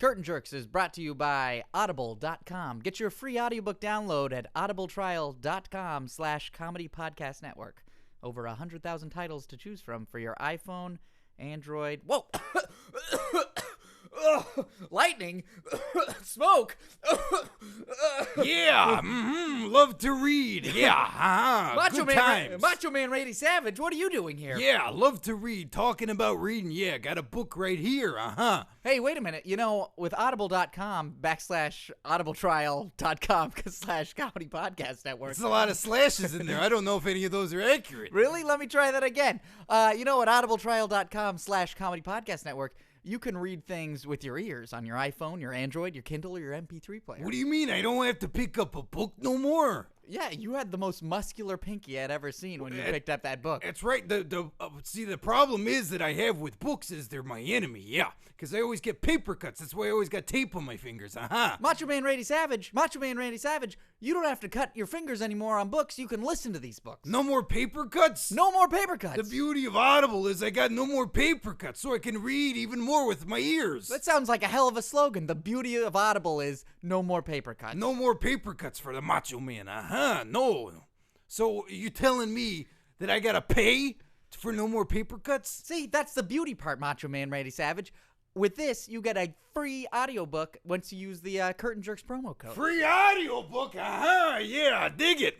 Curtain Jerks is brought to you by Audible.com. Get your free audiobook download at audibletrial.com/comedy podcast network. Over 100,000 titles to choose from for your iPhone, Android. Whoa! Lightning! Smoke! Yeah, love to read. Yeah, good times. Macho Man Randy Savage, what are you doing here? Yeah, love to read. Talking about reading. Yeah, got a book right here. Hey, wait a minute. You know, with audible.com /audibletrial.com/comedy podcast network. There's a lot of slashes in there. I don't know if any of those are accurate. Really? Let me try that again. You know, at audibletrial.com/comedy podcast network, you can read things with your ears on your iPhone, your Android, your Kindle, or your MP3 player. What do you mean? I don't have to pick up a book no more? Yeah, you had the most muscular pinky I'd ever seen when you picked up that book. That's right. See, the problem is that I have with books is they're my enemy. Yeah, because I always get paper cuts. That's why I always got tape on my fingers. Macho Man Randy Savage, you don't have to cut your fingers anymore on books. You can listen to these books. No more paper cuts? No more paper cuts. The beauty of Audible is I got no more paper cuts, so I can read even more with my ears. That sounds like a hell of a slogan. The beauty of Audible is no more paper cuts. No more paper cuts for the Macho Man. No. So you telling me that I gotta pay for no more paper cuts? See, that's the beauty part, Macho Man Randy Savage. With this, you get a free audiobook once you use the Curtain Jerks promo code. Free audiobook? Yeah, dig it.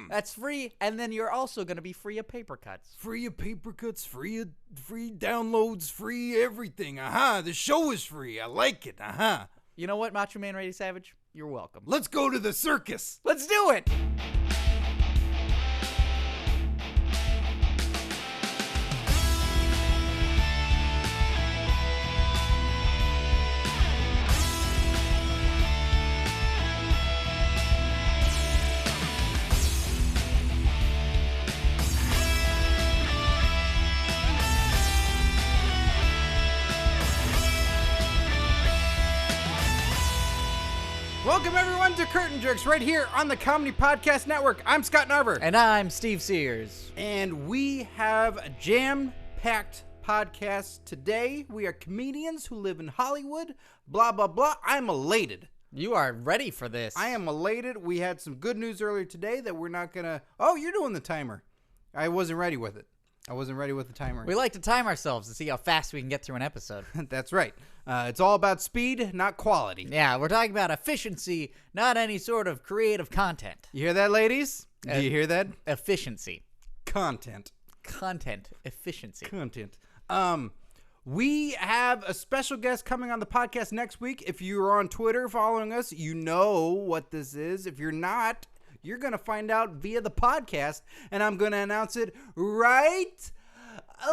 That's free, and then you're also going to be free of paper cuts. Free of paper cuts, free downloads, free everything. The show is free. I like it. You know what, Macho Man Randy Savage? You're welcome. Let's go to the circus. Let's do it. Welcome, everyone, to Curtain Jerks right here on the Comedy Podcast Network. I'm Scott Narver. And I'm Steve Sears. And we have a jam-packed podcast today. We are comedians who live in Hollywood, blah, blah, blah. I'm elated. You are ready for this. I am elated. We had some good news earlier today that we're not going to... Oh, you're doing the timer. I wasn't ready with it. I wasn't ready with the timer. We like to time ourselves to see how fast we can get through an episode. That's right. It's all about speed, not quality. Yeah, we're talking about efficiency, not any sort of creative content. You hear that, ladies? Do you hear that? Efficiency. Content. Efficiency. Content. We have a special guest coming on the podcast next week. If you're on Twitter following us, you know what this is. If you're not, you're going to find out via the podcast, and I'm going to announce it right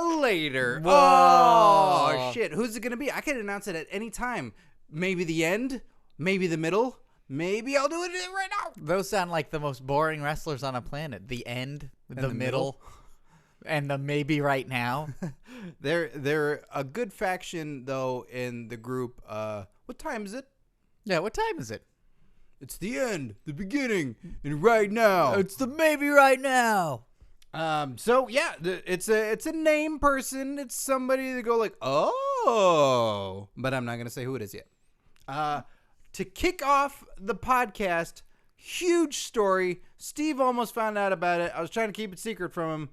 later. Whoa. Oh, shit. Who's it going to be? I can announce it at any time. Maybe the end, maybe the middle, maybe I'll do it right now. Those sound like the most boring wrestlers on a planet. The end, the middle, and the maybe right now. They're a good faction, though, in the group. What time is it? Yeah, what time is it? It's the end, the beginning, and right now. It's the maybe right now. So yeah, it's a name person. It's somebody to go like, oh, but I'm not gonna say who it is yet. To kick off the podcast, huge story. Steve almost found out about it. I was trying to keep it secret from him.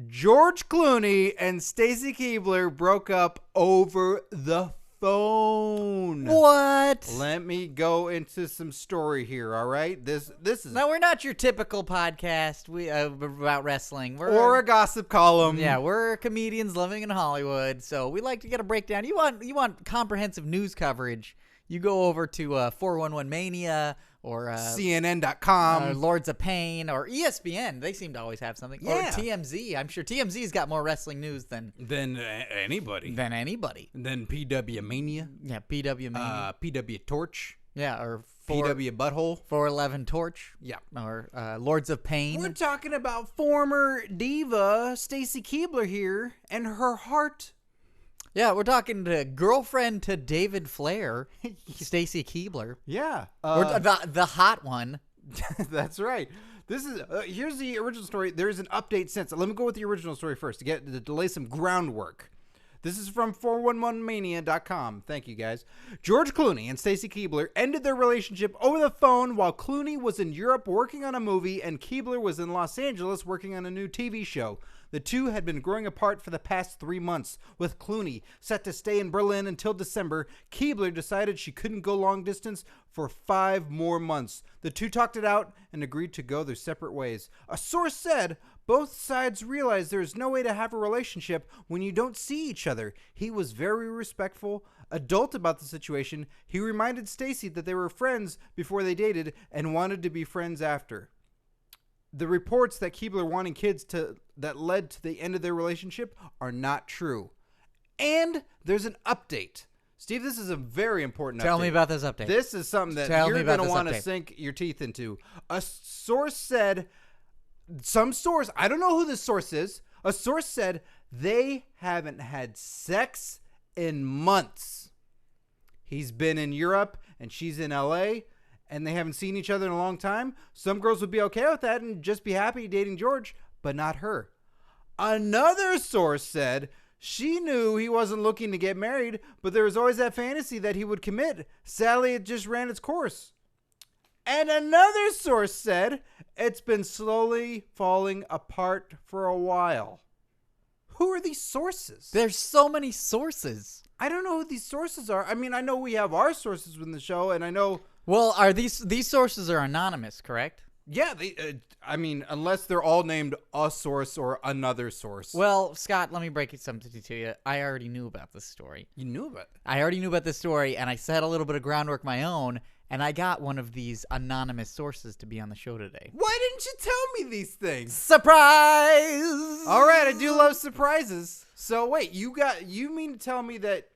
George Clooney and Stacy Keibler broke up over the phone. What? Let me go into some story here, all right? This is... No, we're not your typical podcast about wrestling. Or a gossip column. Yeah, we're comedians living in Hollywood, so we like to get a breakdown. You want comprehensive news coverage, you go over to 411 Mania or CNN.com, Lords of Pain, or ESPN. They seem to always have something. Yeah. Or TMZ. I'm sure TMZ's got more wrestling news than anybody. Than anybody. Than PW Mania. Yeah, PW Mania. PW Torch. Yeah, or PW Butthole. 411 Torch. Yeah. Or Lords of Pain. We're talking about former diva Stacy Keibler here and her heart. Yeah, we're talking to girlfriend to David Flair, Stacy Keibler. Yeah. The hot one. That's right. This is here's the original story. There's an update since. Let me go with the original story first to lay some groundwork. This is from 411mania.com. Thank you, guys. George Clooney and Stacy Keibler ended their relationship over the phone while Clooney was in Europe working on a movie and Keibler was in Los Angeles working on a new TV show. The two had been growing apart for the past 3 months, with Clooney set to stay in Berlin until December. Keibler decided she couldn't go long distance for 5 more months. The two talked it out and agreed to go their separate ways. A source said both sides realized there is no way to have a relationship when you don't see each other. He was very respectful, adult about the situation. He reminded Stacy that they were friends before they dated and wanted to be friends after. The reports that Keibler wanting kids that led to the end of their relationship are not true. And there's an update. Steve, this is a very important update. Tell me about this update. This is something that you're going to want to sink your teeth into. A source said, some source, I don't know who this source is, a source said they haven't had sex in months. He's been in Europe and she's in LA. And they haven't seen each other in a long time. Some girls would be okay with that and just be happy dating George, but not her. Another source said she knew he wasn't looking to get married, but there was always that fantasy that he would commit. Sadly, it just ran its course. And another source said it's been slowly falling apart for a while. Who are these sources? There's so many sources. I don't know who these sources are. I mean, I know we have our sources in the show, and I know... Well, are these sources are anonymous, correct? Yeah, I mean, unless they're all named a source or another source. Well, Scott, let me break something to you. I already knew about this story. You knew about it? I already knew about this story, and I set a little bit of groundwork my own, and I got one of these anonymous sources to be on the show today. Why didn't you tell me these things? Surprise! All right, I do love surprises. So wait, you mean to tell me that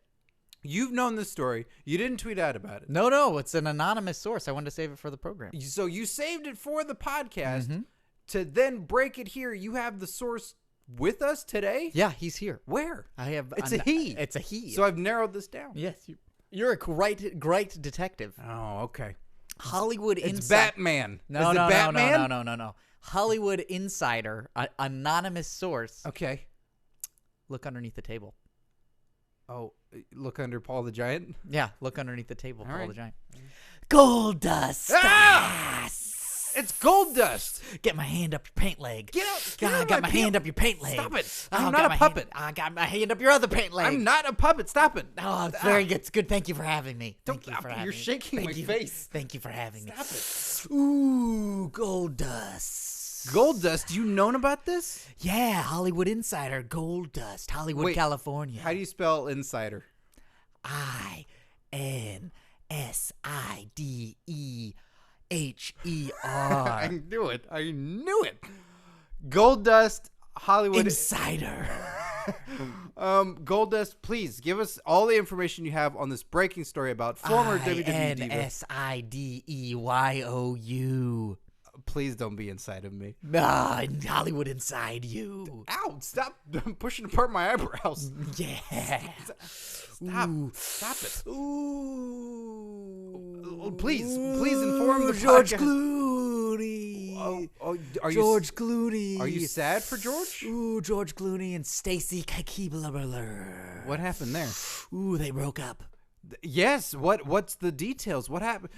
you've known this story. You didn't tweet out about it. No, it's an anonymous source. I wanted to save it for the program. So you saved it for the podcast to then break it here. You have the source with us today? Yeah, he's here. Where? I have. It's a he. It's a he. So I've narrowed this down. Yes, you're a great detective. Oh, okay. Hollywood It's Insider. Batman. No, Is it no, Batman? no. Hollywood Insider, anonymous source. Okay. Look underneath the table. Oh, look under Paul the Giant? Yeah, look underneath the table, All Paul right. the Giant. Goldust. Ah! It's Goldust. Get my hand up your paint leg. Get out. I got my hand up your paint leg. Stop it. Oh, I'm got not my a puppet. I got my hand up your other paint leg. I'm not a puppet. Stop it. Oh, it's very good. It's good. Thank you for having me. Don't- Thank you for having you're me. shaking Thank my you. face. Thank you for having me. Stop it. Ooh, Goldust. Goldust, you known about this? Yeah, Hollywood Insider, Goldust, Hollywood, Wait, California. How do you spell insider? INSIDEHER. I knew it. Goldust, Hollywood Insider. Goldust, please give us all the information you have on this breaking story about former WWE diva. INSIDEYOU. Please don't be inside of me. Hollywood inside you. Ow! Stop pushing apart my eyebrows. Yeah. Stop it. Ooh. Please inform the George podcast. Clooney. Are George Clooney. Are you sad for George? Ooh, George Clooney and Stacy Keibler. What happened there? Ooh, they broke up. Yes. What's the details? What happened?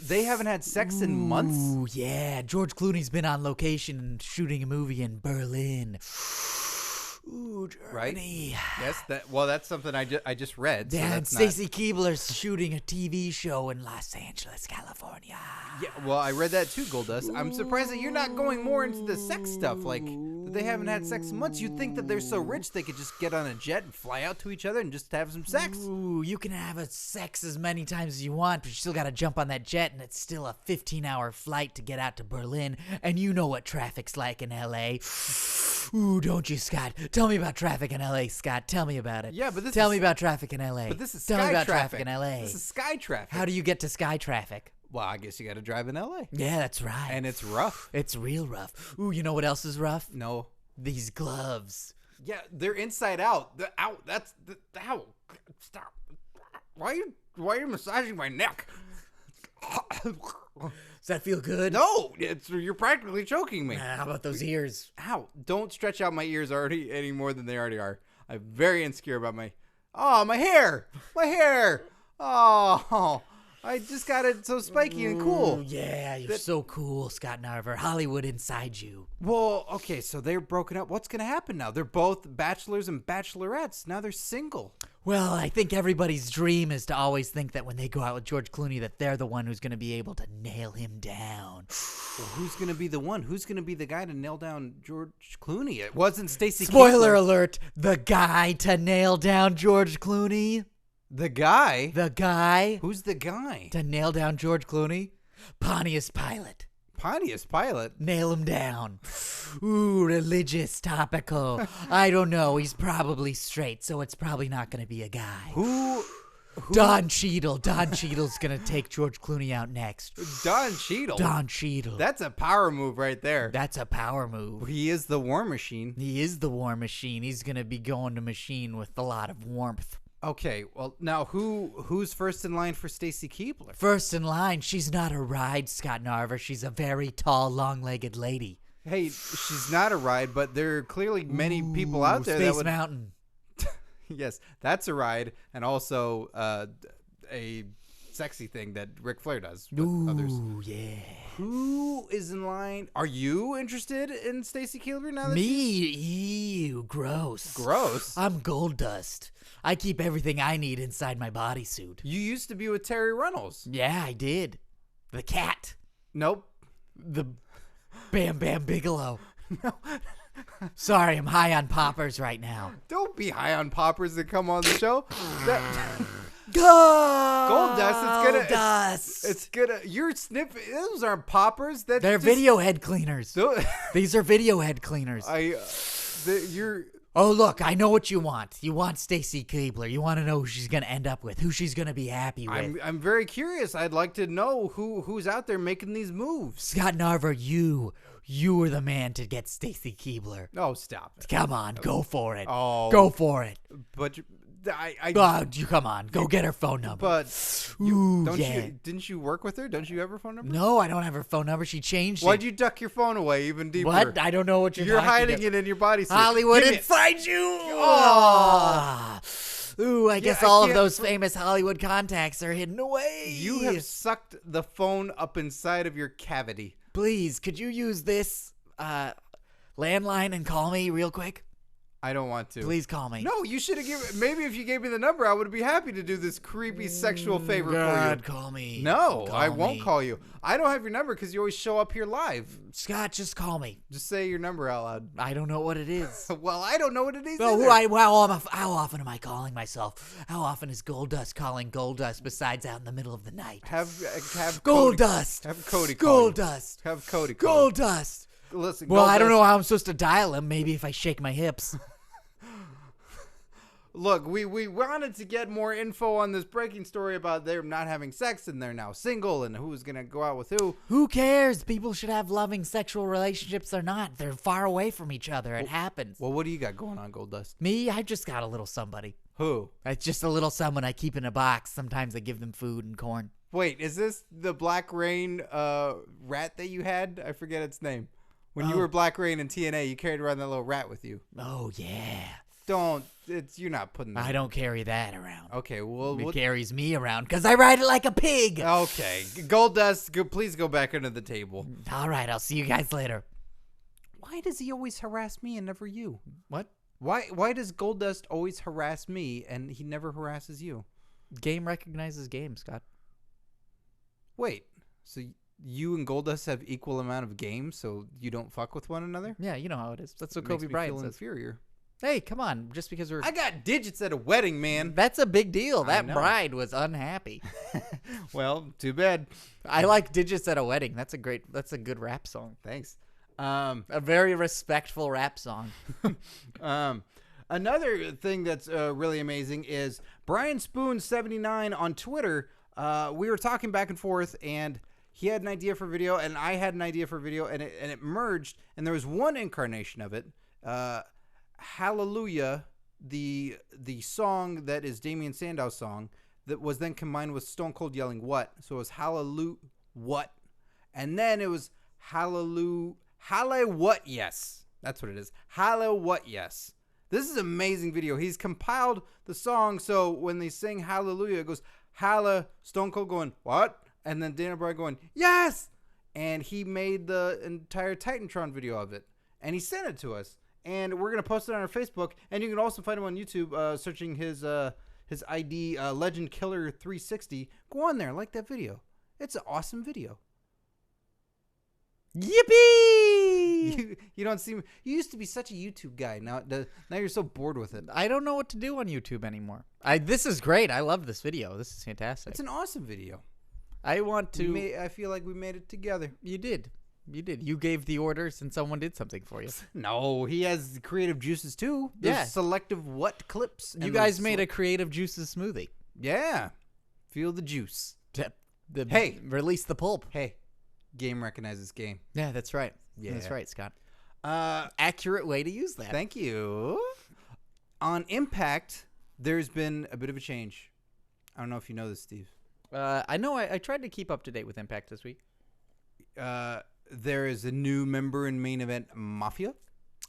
They haven't had sex in months. Ooh, yeah. George Clooney's been on location shooting a movie in Berlin. Ooh, Germany. Yes. That's something I just read. So Yeah, and that's Stacy Keibler's shooting a TV show in Los Angeles, California. Yeah, well, I read that too, Goldust. I'm surprised that you're not going more into the sex stuff. Like, that they haven't had sex in months. You'd think that they're so rich they could just get on a jet and fly out to each other and just have some sex. Ooh, you can have a sex as many times as you want, but you still got to jump on that jet, and it's still a 15-hour flight to get out to Berlin, and you know what traffic's like in L.A. Ooh, don't you, Scott? Tell me about traffic in L.A., Scott. Tell me about it. Yeah, but this Tell is- me about traffic in L.A. But this is Tell sky me about traffic. traffic in L.A. This is sky traffic. How do you get to sky traffic? Well, I guess you got to drive in L.A. Yeah, that's right. And it's rough. It's real rough. Ooh, you know what else is rough? No. These gloves. Yeah, they're inside out. The out. That's the ow. Stop. Why are you massaging my neck? Does that feel good? No, you're practically choking me. How about those ears? Ow! Don't stretch out my ears already any more than they already are. I'm very insecure about my hair. My hair. Oh, I just got it so spiky and cool. Ooh, yeah, you're so cool, Scott Narver. Hollywood inside you. Well, okay, so they're broken up. What's going to happen now? They're both bachelors and bachelorettes. Now they're single. Well, I think everybody's dream is to always think that when they go out with George Clooney that they're the one who's going to be able to nail him down. Well, who's going to be the one? Who's going to be the guy to nail down George Clooney? It wasn't Stacey Spoiler Keebler. alert, the guy to nail down George Clooney. The guy? The guy Who's the guy? to nail down George Clooney? Pontius Pilate. Pontius Pilate. Nail him down. Ooh, religious, topical. I don't know. He's probably straight, so it's probably not going to be a guy. Who? Don Cheadle. Don Cheadle's going to take George Clooney out next. Don Cheadle. Don Cheadle. That's a power move right there. That's a power move. He is the War Machine. He is the War Machine. He's going to be going to machine with a lot of warmth. Okay, well, now who's first in line for Stacey Keebler? First in line, she's not a ride, Scott Narver. She's a very tall, long-legged lady. Hey, she's not a ride, but there are clearly many people out there Space that would... Mountain. Yes, that's a ride, and also a sexy thing that Ric Flair does with others. Ooh, yeah. Who is in line? Are you interested in Stacey Keebler now? That Me? Ew, gross. Gross. I'm Goldust. I keep everything I need inside my bodysuit. You used to be with Terry Runnels. Yeah, I did. The cat. Nope. The Bam Bam Bigelow. No. Sorry, I'm high on poppers right now. Don't be high on poppers that come on the show. Goldust. It's gonna. You're sniffing. Those aren't poppers. They're They're video head cleaners. So, These are video head cleaners. you're. Oh, look, I know what you want. You want Stacey Keebler. You want to know who she's going to end up with, who she's going to be happy with. I'm very curious. I'd like to know who's out there making these moves. Scott Narver, you were the man to get Stacey Keebler. Oh, stop it. Come on, go for it. Oh. Go for it. But You come on, go get her phone number. But Ooh, didn't you work with her? Don't you have her phone number? No, I don't have her phone number. She changed Why'd it. you duck your phone away even deeper? What? I don't know what you're talking hiding about. it in your bodysuit. Hollywood Give me it. inside you. Oh. Ooh, I guess I all of can't- those famous Hollywood contacts are hidden away. You have sucked the phone up inside of your cavity. Please, could you use this landline and call me real quick? I don't want to. Please call me. No, you should have given. Maybe if you gave me the number, I would be happy to do this creepy sexual favor God, for you. call me. No, Call I won't me. call you. I don't have your number because you always show up here live. Scott, just call me. Just say your number out loud. I don't know what it is. Well, I don't know what it is. No, either. how often am I calling myself? How often is Goldust calling Goldust besides out in the middle of the night? Have Cody, Goldust. have Cody call you. Goldust. Have Cody call you. Goldust. Listen, Well, I don't Goldust, know how I'm supposed to dial him. Maybe if I shake my hips. Look, we wanted to get more info on this breaking story about them not having sex and they're now single and who's gonna go out with who. Who cares? People should have loving sexual relationships or not. They're far away from each other. It happens. Well, what do you got going on, Goldust? Me, I just got a little somebody. Who? It's just a little someone I keep in a box. Sometimes I give them food and corn. Wait, is this the Black Rain rat that you had? I forget its name. When you Oh. were Black Rain in TNA, you carried around that little rat with you. Oh, yeah. You're not putting that. I don't carry that around. Okay, well, It carries me around because I ride it like a pig. okay. Goldust, please go back under the table. All right, I'll see you guys later. Why does he always harass me and never you? What? Why does Goldust always harass me and he never harasses you? Game recognizes game, Scott. Wait, so you and Goldust have equal amount of games, so you don't fuck with one another? Yeah, you know how it is. That's what Makes Kobe me Bryant feel says. inferior. Hey, come on. Just because we're... I got digits at a wedding, man. That's a big deal. I That know. bride was unhappy. Well, too bad. I like Digits at a Wedding. That's a good rap song. Thanks. A very respectful rap song. Another thing that's really amazing is Brian Spoon 79 on Twitter. We were talking back and forth, and he had an idea for video, and I had an idea for video, and it merged, and there was one incarnation of it. Hallelujah, the song that is Damian Sandow's song that was then combined with Stone Cold yelling what. So it was Hallelujah what, and then it was Hallelujah what yes. That's what it is. Hallelujah what yes. This is an amazing video. He's compiled the song, so when they sing Hallelujah, it goes, Halla, Stone Cold going, what? And then Daniel Bryan going, yes! And he made the entire Titantron video of it. And he sent it to us. And we're going to post it on our Facebook. And you can also find him on YouTube, searching his ID, Legend Killer 360. Go on there, like that video. It's an awesome video. Yippee! You don't seem. You used to be such a YouTube guy. Now you're so bored with it. I don't know what to do on YouTube anymore. This is great. I love this video. This is fantastic. It's an awesome video. I want to. I feel like we made it together. You did. You did. You gave the orders and someone did something for you. No, he has creative juices too. Those selective what clips. You guys made a creative juices smoothie. Yeah. Feel the juice. Hey, release the pulp. Hey. Game recognizes game. Yeah, that's right. Yeah. That's right, Scott. Accurate way to use that. Thank you. On Impact, there's been a bit of a change. I don't know if you know this, Steve. I know. I tried to keep up to date with Impact this week. There is a new member in Main Event Mafia.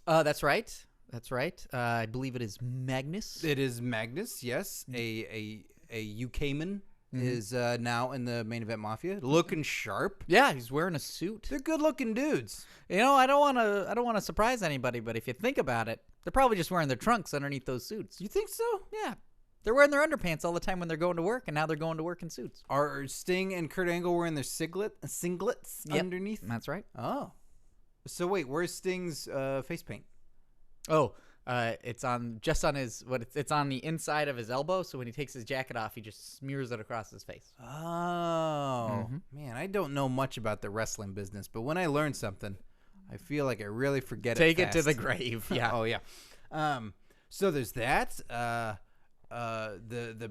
That's right. That's right. I believe it is Magnus. It is Magnus, yes. A UK man. Is now in the Main Event Mafia, looking sharp. Yeah, he's wearing a suit. They're good-looking dudes. You know, I don't want to surprise anybody, but if you think about it, they're probably just wearing their trunks underneath those suits. You think so? Yeah, they're wearing their underpants all the time when they're going to work, and now they're going to work in suits. Are Sting and Kurt Angle wearing their singlets underneath? That's right. Oh, so wait, where's Sting's face paint? Oh. It's on it's on the inside of his elbow, so when he takes his jacket off, he just smears it across his face. Oh, man, I don't know much about the wrestling business, but when I learn something, I feel like I really forget Take it it to the grave. Yeah. Oh, yeah. So there's that. The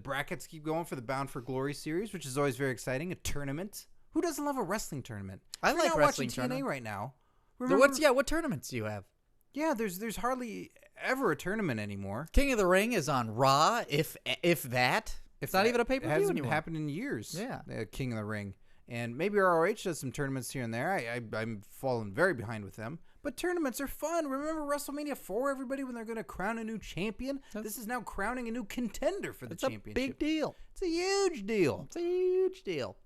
brackets keep going for the Bound for Glory series, which is always very exciting. A tournament. Who doesn't love a wrestling tournament? I like wrestling watching tournament. TNA right now. What tournaments do you have? Yeah, there's hardly ever a tournament anymore. King of the Ring is on Raw, if that. It's not even a pay-per-view anymore. It anymore. hasn't happened in years. Yeah. King of the Ring. And maybe ROH does some tournaments here and there. I'm falling very behind with them. But tournaments are fun. Remember WrestleMania 4, everybody, when they're going to crown a new champion? This is now crowning a new contender for the championship. It's a big deal. It's a huge deal. It's a huge deal.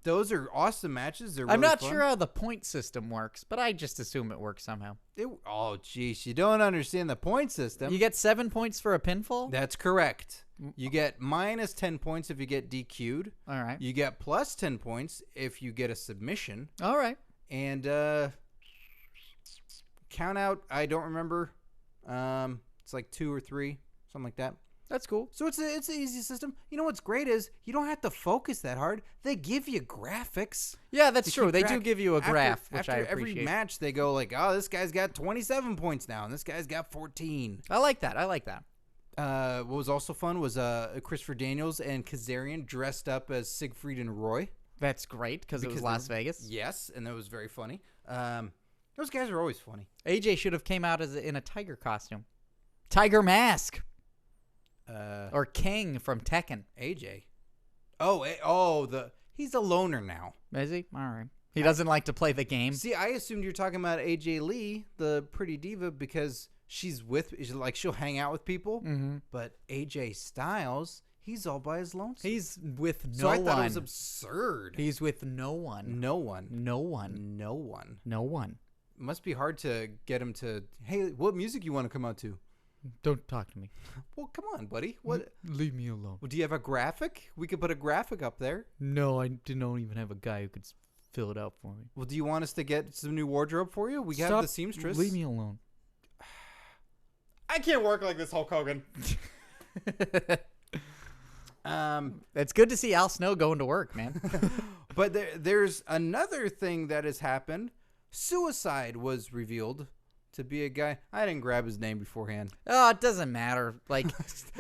Those are awesome matches. They're really I'm not fun. sure how the point system works, but I just assume it works somehow. Oh, geez. You don't understand the point system. You get 7 points for a pinfall? That's correct. You get minus 10 points if you get DQ'd. All right. You get plus 10 points if you get a submission. All right. And count out, I don't remember. It's like 2 or 3, something like that. That's cool. So it's an easy system. You know what's great is you don't have to focus that hard. They give you graphics. Yeah, that's true. They do give you a graph, which I after appreciate. every match, they go like, oh, this guy's got 27 points now, and this guy's got 14. I like that. What was also fun was Christopher Daniels and Kazarian dressed up as Siegfried and Roy. That's great because it was Las Vegas. Yes, and that was very funny. Those guys are always funny. AJ should have came out in a tiger costume. Tiger mask. Or King from Tekken. AJ. He's a loner now. Is he? All right. He doesn't like to play the game. See, I assumed you were talking about AJ Lee, the pretty diva, because she'll hang out with people. Mm-hmm. But AJ Styles, he's all by his lonesome. He's with no so I one. thought it was absurd. He's with no one. No one. No one. No one. No one. It must be hard to get him to, hey, what music you want to come out to? Don't talk to me. Well, come on, buddy. What? Leave me alone. Well, do you have a graphic? We could put a graphic up there. No, I don't even have a guy who could fill it out for me. Well, do you want us to get some new wardrobe for you? We have the seamstress. Leave me alone. I can't work like this, Hulk Hogan. It's good to see Al Snow going to work, man. But there's another thing that has happened. Suicide was revealed to be a guy. I didn't grab his name beforehand. Oh, it doesn't matter. Like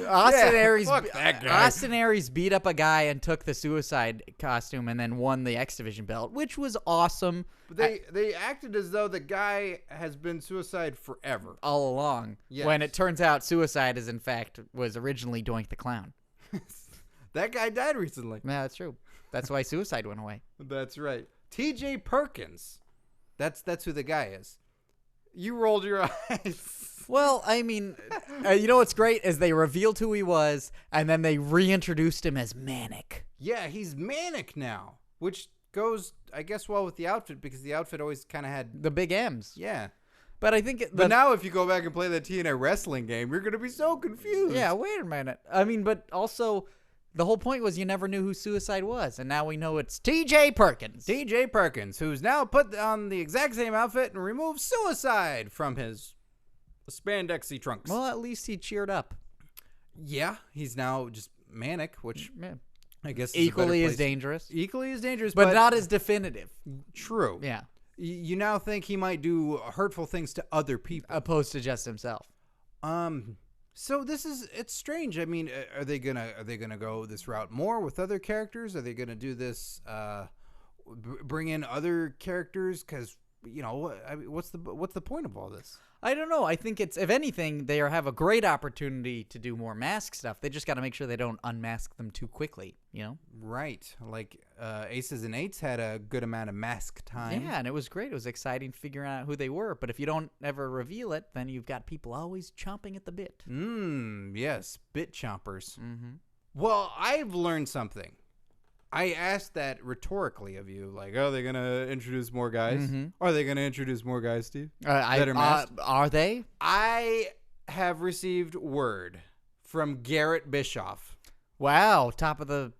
Austin Aries beat up a guy and took the Suicide costume and then won the X Division belt, which was awesome. But they acted as though the guy has been Suicide forever. All along. Yes. When it turns out Suicide was originally Doink the Clown. That guy died recently. Yeah, that's true. That's why Suicide went away. That's right. TJ Perkins. That's who the guy is. You rolled your eyes. Well, I mean, you know what's great is they revealed who he was, and then they reintroduced him as Manic. Yeah, he's Manic now, which goes, I guess, well with the outfit because the outfit always kind of had The big M's. Yeah. But I think... But now if you go back and play the TNA wrestling game, you're going to be so confused. Yeah, wait a minute. I mean, but also... The whole point was you never knew who Suicide was, and now we know it's T.J. Perkins. T.J. Perkins, who's now put on the exact same outfit and removed Suicide from his spandexy trunks. Well, at least he cheered up. Yeah, he's now just Manic, which I guess is equally as dangerous. Equally as dangerous, but not as definitive. True. Yeah. You now think he might do hurtful things to other people. Opposed to just himself. So it's strange. I mean, are they gonna go this route more with other characters? Are they gonna do this, bring in other characters? Because I mean, what's the point of all this? I don't know. I think it's, if anything, they have a great opportunity to do more mask stuff. They just got to make sure they don't unmask them too quickly, Right. Like Aces and Eights had a good amount of mask time. Yeah, and it was great. It was exciting figuring out who they were. But if you don't ever reveal it, then you've got people always chomping at the bit. Yes, bit chompers. Mm-hmm. Well, I've learned something. I asked that rhetorically of you, like, are they going to introduce more guys? Mm-hmm. Are they going to introduce more guys, Steve? Are they? I have received word from Garrett Bischoff. Wow, top of the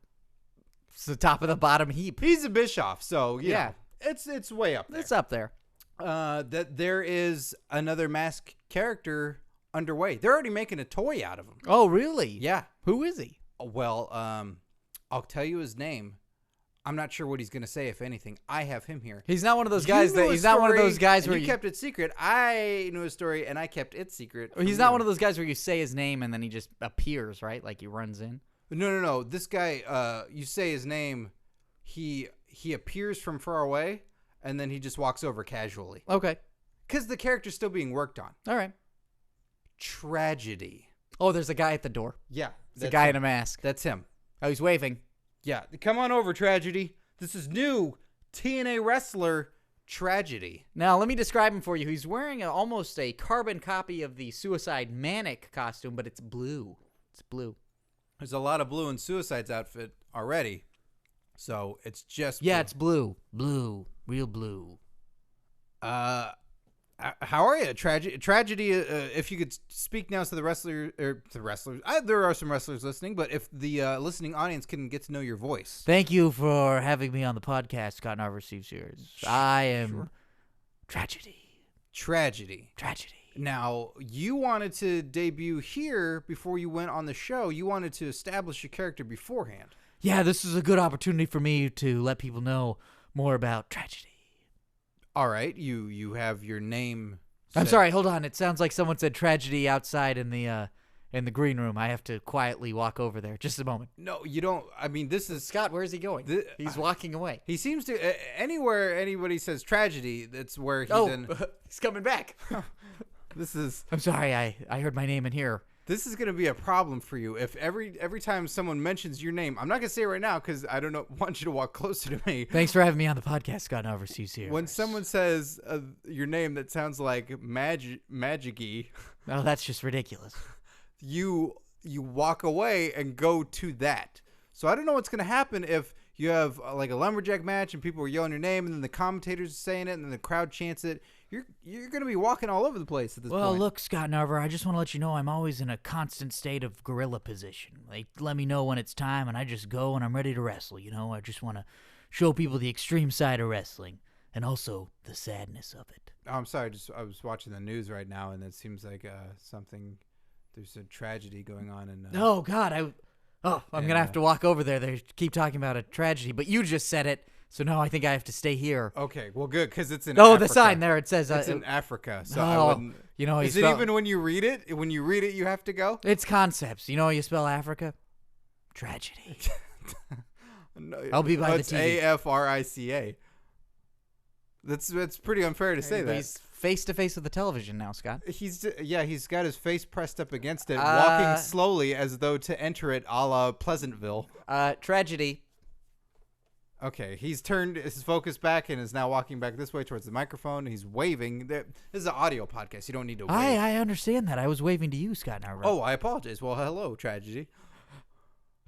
bottom heap. He's a Bischoff, so yeah, it's way up there. It's up there. That there is another mask character underway. They're already making a toy out of him. Oh, really? Yeah. Who is he? Well, I'll tell you his name. I'm not sure what he's going to say, if anything. I have him here. He's not one of those guys he's not one of those guys where you kept it secret. I knew his story and I kept it secret. He's not one of those guys where you say his name and then he just appears, right? Like he runs in. No. This guy, you say his name, he appears from far away and then he just walks over casually. Okay. Because the character's still being worked on. All right. Tragedy. Oh, there's a guy at the door. Yeah. It's a guy in a mask. That's him. Oh, he's waving. Yeah. Come on over, Tragedy. This is new TNA wrestler Tragedy. Now, let me describe him for you. He's wearing almost a carbon copy of the Suicide Manic costume, but it's blue. It's blue. There's a lot of blue in Suicide's outfit already. So it's just blue. It's blue. Blue. Real blue. How are you, Tragedy? If you could speak now to the wrestlers. There are some wrestlers listening, but if the listening audience can get to know your voice. Thank you for having me on the podcast, Scott Narver, Sears. I am Tragedy. Tragedy. Now, you wanted to debut here before you went on the show. You wanted to establish your character beforehand. Yeah, this is a good opportunity for me to let people know more about Tragedy. All right, you have your name. I'm sorry, hold on. It sounds like someone said Tragedy outside in the green room. I have to quietly walk over there. Just a moment. No, you don't. I mean, this is Scott. Where is he going? He's walking away. He seems to anywhere anybody says Tragedy, that's where he's in. He's coming back. This is. I'm sorry. I heard my name in here. This is going to be a problem for you if every time someone mentions your name, I'm not going to say it right now because I don't want you to walk closer to me. Thanks for having me on the podcast, Scott Overseas here. When someone says your name that sounds like magic-y. Oh, that's just ridiculous. You walk away and go to that. So I don't know what's going to happen if you have like a lumberjack match and people are yelling your name and then the commentators are saying it and then the crowd chants it. You're going to be walking all over the place at this point. Well, look, Scott Narver, I just want to let you know I'm always in a constant state of gorilla position. They let me know when it's time, and I just go and I'm ready to wrestle. I just want to show people the extreme side of wrestling and also the sadness of it. Oh, I'm sorry. I was watching the news right now, and it seems like there's a tragedy going on. Oh, God. I'm going to have to walk over there. They keep talking about a tragedy, but you just said it. So now I think I have to stay here. Okay, well, good, because it's in Africa. The sign there, it says... it's in Africa, so I wouldn't... Is it even when you read it? When you read it, you have to go? It's concepts. You know how you spell Africa? Tragedy. No, I'll be by the it's TV. AFRICA. That's pretty unfair to say that. He's face-to-face with the television now, Scott. He's got his face pressed up against it, walking slowly as though to enter it a la Pleasantville. Tragedy. Okay, he's turned his focus back and is now walking back this way towards the microphone. He's waving. This is an audio podcast. You don't need to wave. I understand that. I was waving to you, Scott Narver. Oh, I apologize. Well, hello, Tragedy.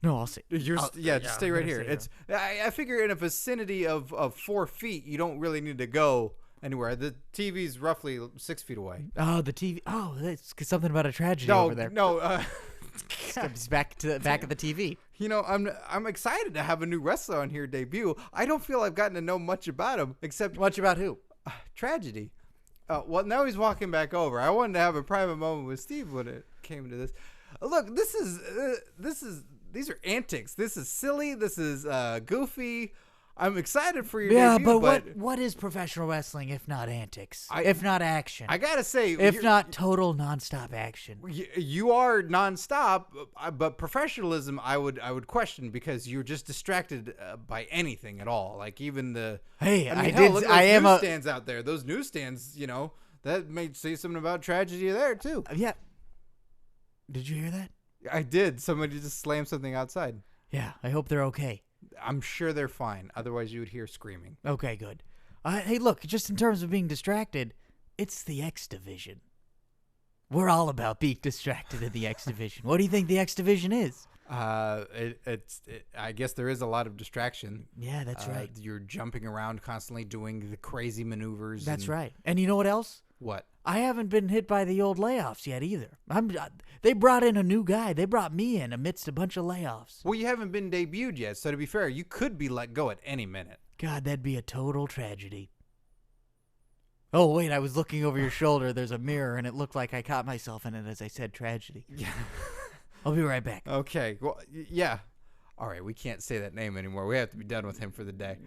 No, I'll say. Just stay right here. I figure in a vicinity of 4 feet, you don't really need to go anywhere. The TV's roughly 6 feet away. Oh, the TV. Oh, that's something about a tragedy over there. No. He's back to the back of the TV. You know, I'm excited to have a new wrestler on here debut. I don't feel I've gotten to know much about him except Much about who? Tragedy. Well, now he's walking back over. I wanted to have a private moment with Steve when it came to this. Look, these are antics. This is silly. This is goofy. I'm excited for your debut. But what is professional wrestling if not antics? If not action? I gotta say, if not total nonstop action. You are nonstop, but professionalism I would question because you're just distracted by anything at all. Like even the look at those newsstands out there. Those newsstands, you know, that may say something about tragedy there too. Yeah. Did you hear that? I did. Somebody just slammed something outside. Yeah. I hope they're okay. I'm sure they're fine. Otherwise, you would hear screaming. Okay, good. Hey, look, just in terms of being distracted, it's the X Division. We're all about being distracted in the X Division. What do you think the X Division is? I guess there is a lot of distraction. Yeah, that's right. You're jumping around constantly doing the crazy maneuvers. That's right. And you know what else? What? I haven't been hit by the old layoffs yet either. They brought in a new guy. They brought me in amidst a bunch of layoffs. Well, you haven't been debuted yet, so to be fair, you could be let go at any minute. God, that'd be a total tragedy. Oh, wait, I was looking over your shoulder. There's a mirror, and it looked like I caught myself in it as I said tragedy. Yeah. I'll be right back. Okay. Well, yeah. All right, we can't say that name anymore. We have to be done with him for the day.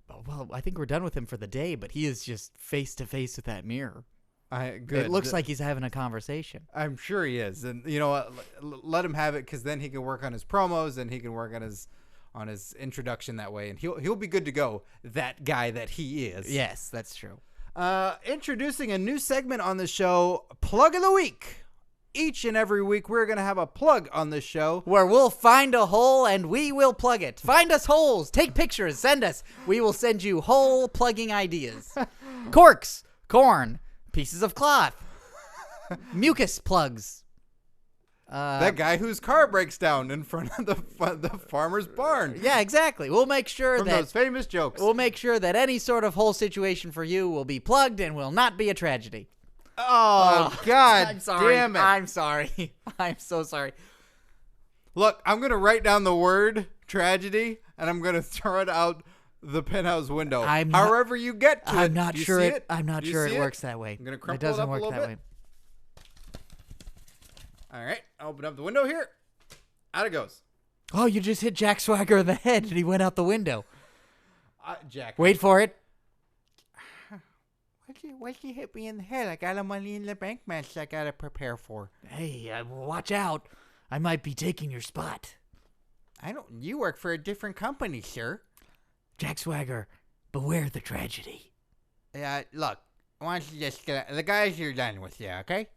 Well, I think we're done with him for the day, but he is just face-to-face with that mirror. Good. It looks like he's having a conversation. I'm sure he is, and you know what? Let him have it, because then he can work on his promos and he can work on his introduction that way, and he'll be good to go. That guy that he is. Yes, that's true. Introducing a new segment on the show, Plug of the Week. Each and every week, we're gonna have a plug on this show where we'll find a hole and we will plug it. Find us holes. Take pictures. Send us. We will send you hole plugging ideas. Corks, corn. Pieces of cloth. Mucus plugs. That guy whose car breaks down in front of the farmer's barn. Yeah, exactly. We'll make sure From those famous jokes. We'll make sure that any sort of whole situation for you will be plugged and will not be a tragedy. Oh, God I'm sorry. damn it. I'm sorry. I'm so sorry. Look, I'm going to write down the word tragedy, and I'm going to throw it out the penthouse window. However you get to it. I'm not sure it works that way. I'm going to crumple it up a little bit. All right. Open up the window here. Out it goes. Oh, you just hit Jack Swagger in the head, and he went out the window. Jack. Wait for it. Why'd you hit me in the head? I got a money in the bank match I got to prepare for. Hey, watch out. I might be taking your spot. You work for a different company, sir. Jack Swagger, beware the tragedy. Look, why don't you just the guys you're done with, yeah, okay?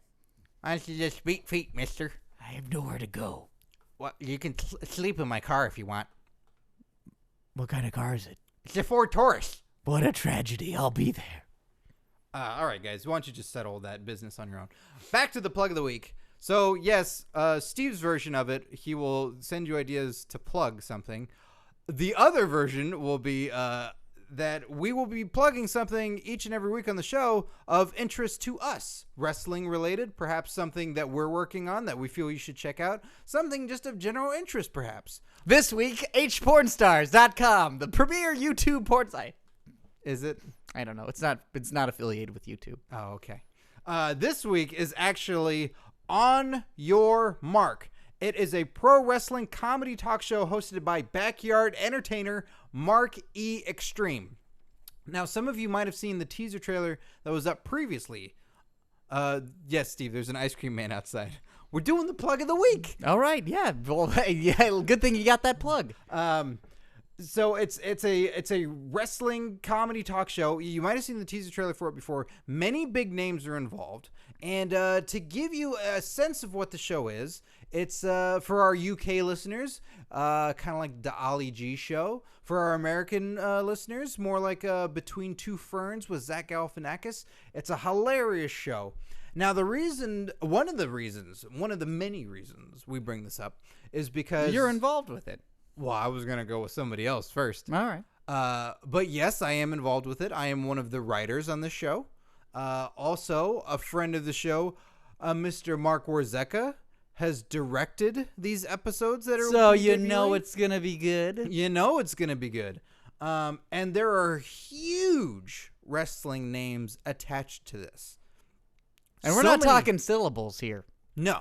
Why don't you just beat feet, mister? I have nowhere to go. Well, you can sleep in my car if you want. What kind of car is it? It's a Ford Taurus. What a tragedy. I'll be there. All right, guys. Why don't you just settle that business on your own? Back to the plug of the week. So, yes, Steve's version of it, he will send you ideas to plug something. The other version will be that we will be plugging something each and every week on the show of interest to us. Wrestling related, perhaps something that we're working on that we feel you should check out. Something just of general interest, perhaps. This week, hpornstars.com, the premier YouTube porn site. Is it? I don't know. It's not affiliated with YouTube. Oh, okay. This week is actually On Your Mark. It is a pro wrestling comedy talk show hosted by backyard entertainer Mark E. Extreme. Now, some of you might have seen the teaser trailer that was up previously. Yes, Steve, there's an ice cream man outside. We're doing the plug of the week. All right, yeah. Well, yeah, good thing you got that plug. So it's a wrestling comedy talk show. You might have seen the teaser trailer for it before. Many big names are involved, and to give you a sense of what the show is, it's for our UK listeners, kind of like the Ali G show. For our American listeners, more like Between Two Ferns with Zach Galifianakis. It's a hilarious show. Now, one of the many reasons we bring this up is because You're involved with it. Well, I was going to go with somebody else first. All right. But yes, I am involved with it. I am one of the writers on the show. Also, a friend of the show, Mr. Mark Warzeka, has directed these episodes that are. So you know it's going to be good. You know it's going to be good. And there are huge wrestling names attached to this. And we're not talking syllables here. No.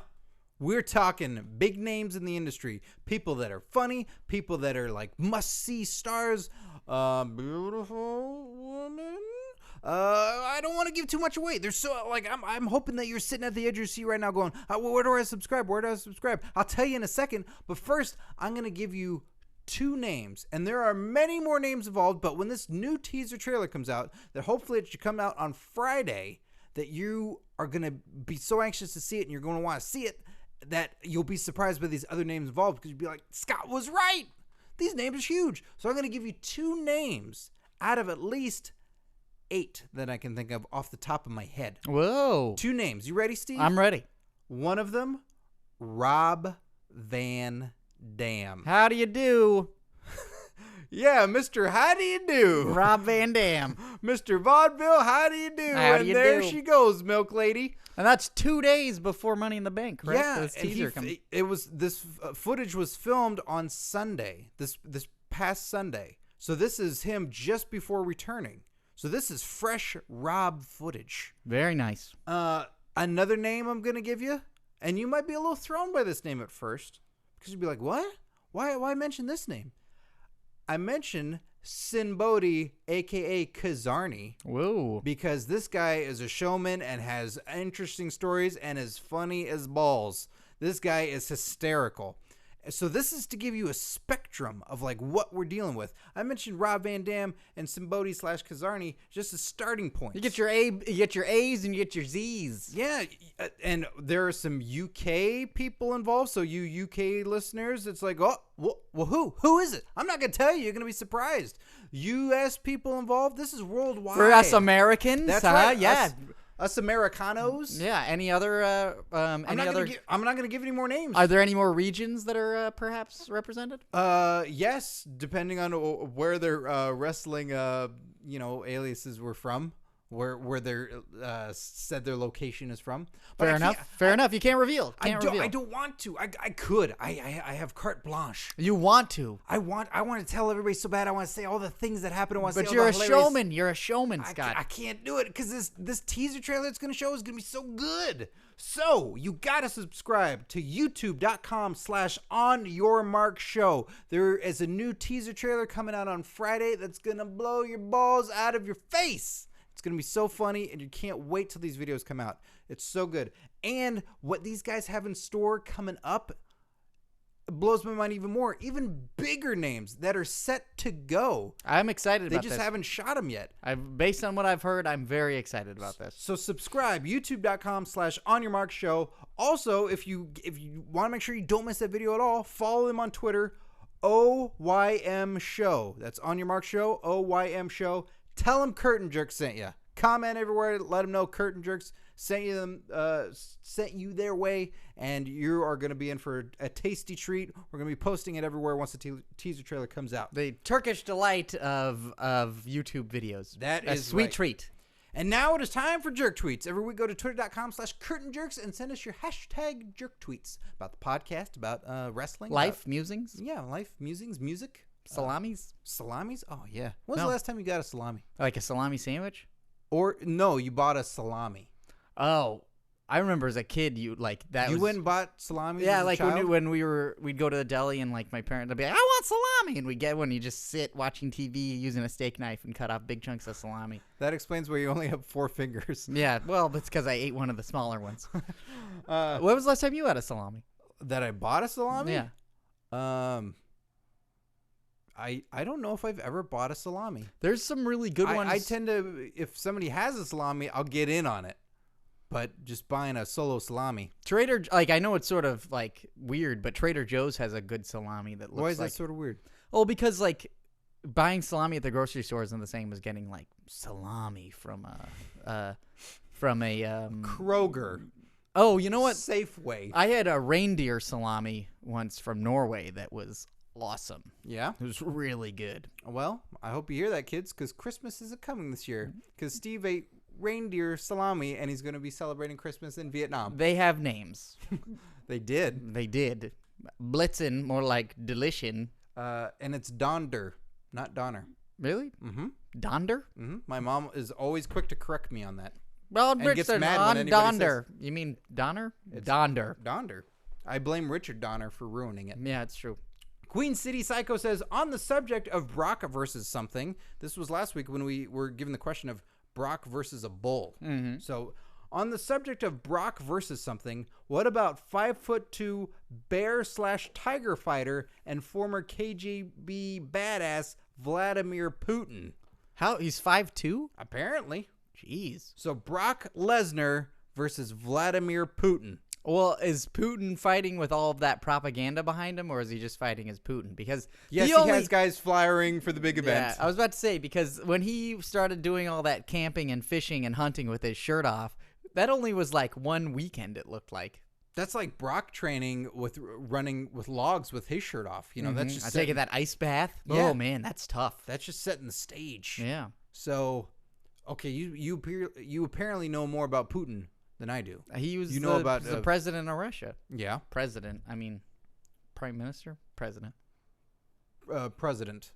We're talking big names in the industry. People that are funny. People that are like must-see stars. Beautiful woman. I don't want to give too much away. There's so like I'm hoping that you're sitting at the edge of your seat right now going, where do I subscribe? Where do I subscribe? I'll tell you in a second. But first, I'm going to give you 2 names. And there are many more names involved. But when this new teaser trailer comes out, that hopefully it should come out on Friday, that you are going to be so anxious to see it and you're going to want to see it, that you'll be surprised by these other names involved because you'll be like, Scott was right. These names are huge. So I'm going to give you 2 names out of at least 8 that I can think of off the top of my head. Whoa. 2 names. You ready, Steve? I'm ready. One of them, Rob Van Dam. How do you do? Yeah, Mr. How do you do? Rob Van Dam. Mr. Vaudeville, how do you do? How do and you there do? she goes, Milk Lady. And that's 2 days before Money in the Bank, right? Yeah, This teaser comes. This footage was filmed on Sunday, this past Sunday. So this is him just before returning. So this is fresh Rob footage. Very nice. Another name I'm gonna give you, and you might be a little thrown by this name at first because you'd be like, "What? Why mention this name?" I mention Sinbodi, aka Kazarni. Whoa. Because this guy is a showman and has interesting stories and is funny as balls. This guy is hysterical. So this is to give you a spectrum of like what we're dealing with. I mentioned Rob Van Dam and Sinbodi / Kazarni just as starting points. You get your A's and you get your Z's. Yeah, and there are some UK people involved. So you UK listeners, it's like, oh, well, who is it? I'm not gonna tell you. You're gonna be surprised. US people involved. This is worldwide. For us Americans, that's right. Yeah. Us Americanos. Yeah. Any other? I'm not gonna give any more names. Are there any more regions that are perhaps represented? Yes, depending on where their wrestling, aliases were from, where their said their location is from. But Fair enough. You can't reveal. I don't want to. I could. I have carte blanche. You want to. I want to tell everybody so bad. I want to say all the things that happen. But you're a showman. You're a showman, Scott. I can't do it because this teaser trailer it's going to show is going to be so good. So you got to subscribe to youtube.com/onyourmarkshow. There is a new teaser trailer coming out on Friday that's going to blow your balls out of your face. It's going to be so funny, and you can't wait till these videos come out. It's so good. And what these guys have in store coming up blows my mind even more. Even bigger names that are set to go. I'm excited about this. They just haven't shot them yet. Based on what I've heard, I'm very excited about this. So subscribe, youtube.com/onyourmarkshow. Also, if you want to make sure you don't miss that video at all, follow them on Twitter, OYM Show. That's On Your Mark Show, OYM Show. Tell them Curtain Jerks sent you. Comment everywhere. Let them know Curtain Jerks sent you their way, and you are going to be in for a tasty treat. We're going to be posting it everywhere once the teaser trailer comes out. The Turkish delight of YouTube videos. That is a sweet right. treat. And now it is time for jerk tweets. Every week, go to twitter.com/curtainjerks and send us your hashtag jerk tweets about the podcast, about wrestling, life musings. Yeah, life musings, music. Salamis? Salamis? Oh, yeah. When's the last time you got a salami? Like a salami sandwich? Or, no, you bought a salami. Oh, I remember as a kid, you went and bought salami? Yeah, like when we'd go to the deli and like my parents would be like, I want salami. And we'd get one. You just sit watching TV using a steak knife and cut off big chunks of salami. That explains why you only have 4 fingers. Yeah, well, that's because I ate one of the smaller ones. When was the last time you had a salami? That I bought a salami? Yeah. I don't know if I've ever bought a salami. There's some really good ones. I tend to, if somebody has a salami, I'll get in on it. But just buying a solo salami. I know it's sort of like weird, but Trader Joe's has a good salami that looks Why is like. that sort of weird? Oh, because like buying salami at the grocery store isn't the same as getting like salami from a Kroger. Oh, you know what? Safeway. I had a reindeer salami once from Norway that was awesome. Yeah? It was really good. Well, I hope you hear that, kids, because Christmas isn't coming this year. Because Steve ate reindeer salami, and he's going to be celebrating Christmas in Vietnam. They have names. They did. They did. Blitzen, more like Delician. And it's Donder, not Donner. Really? Mm-hmm. Donder? Mm-hmm. My mom is always quick to correct me on that. Well, And gets mad when anybody Donder. You mean Donner? It's Donder. Donder. I blame Richard Donner for ruining it. Yeah, it's true. Queen City Psycho says, on the subject of Brock versus something, this was last week when we were given the question of Brock versus a bull. Mm-hmm. So, on the subject of Brock versus something, what about 5'2" bear/tiger fighter and former KGB badass Vladimir Putin? How? He's 5'2"? Apparently. Jeez. So, Brock Lesnar versus Vladimir Putin. Well, is Putin fighting with all of that propaganda behind him, or is he just fighting as Putin? Because Yes, he has guys flying for the big event. Yeah, I was about to say, because when he started doing all that camping and fishing and hunting with his shirt off, that only was like one weekend, it looked like. That's like Brock training with running with logs with his shirt off. You know, that's just taking that ice bath. Yeah. Oh man, that's tough. That's just setting the stage. Yeah. So, okay, you apparently know more about Putin than I do. He was the president of Russia. Yeah. President. I mean, prime minister? President. President.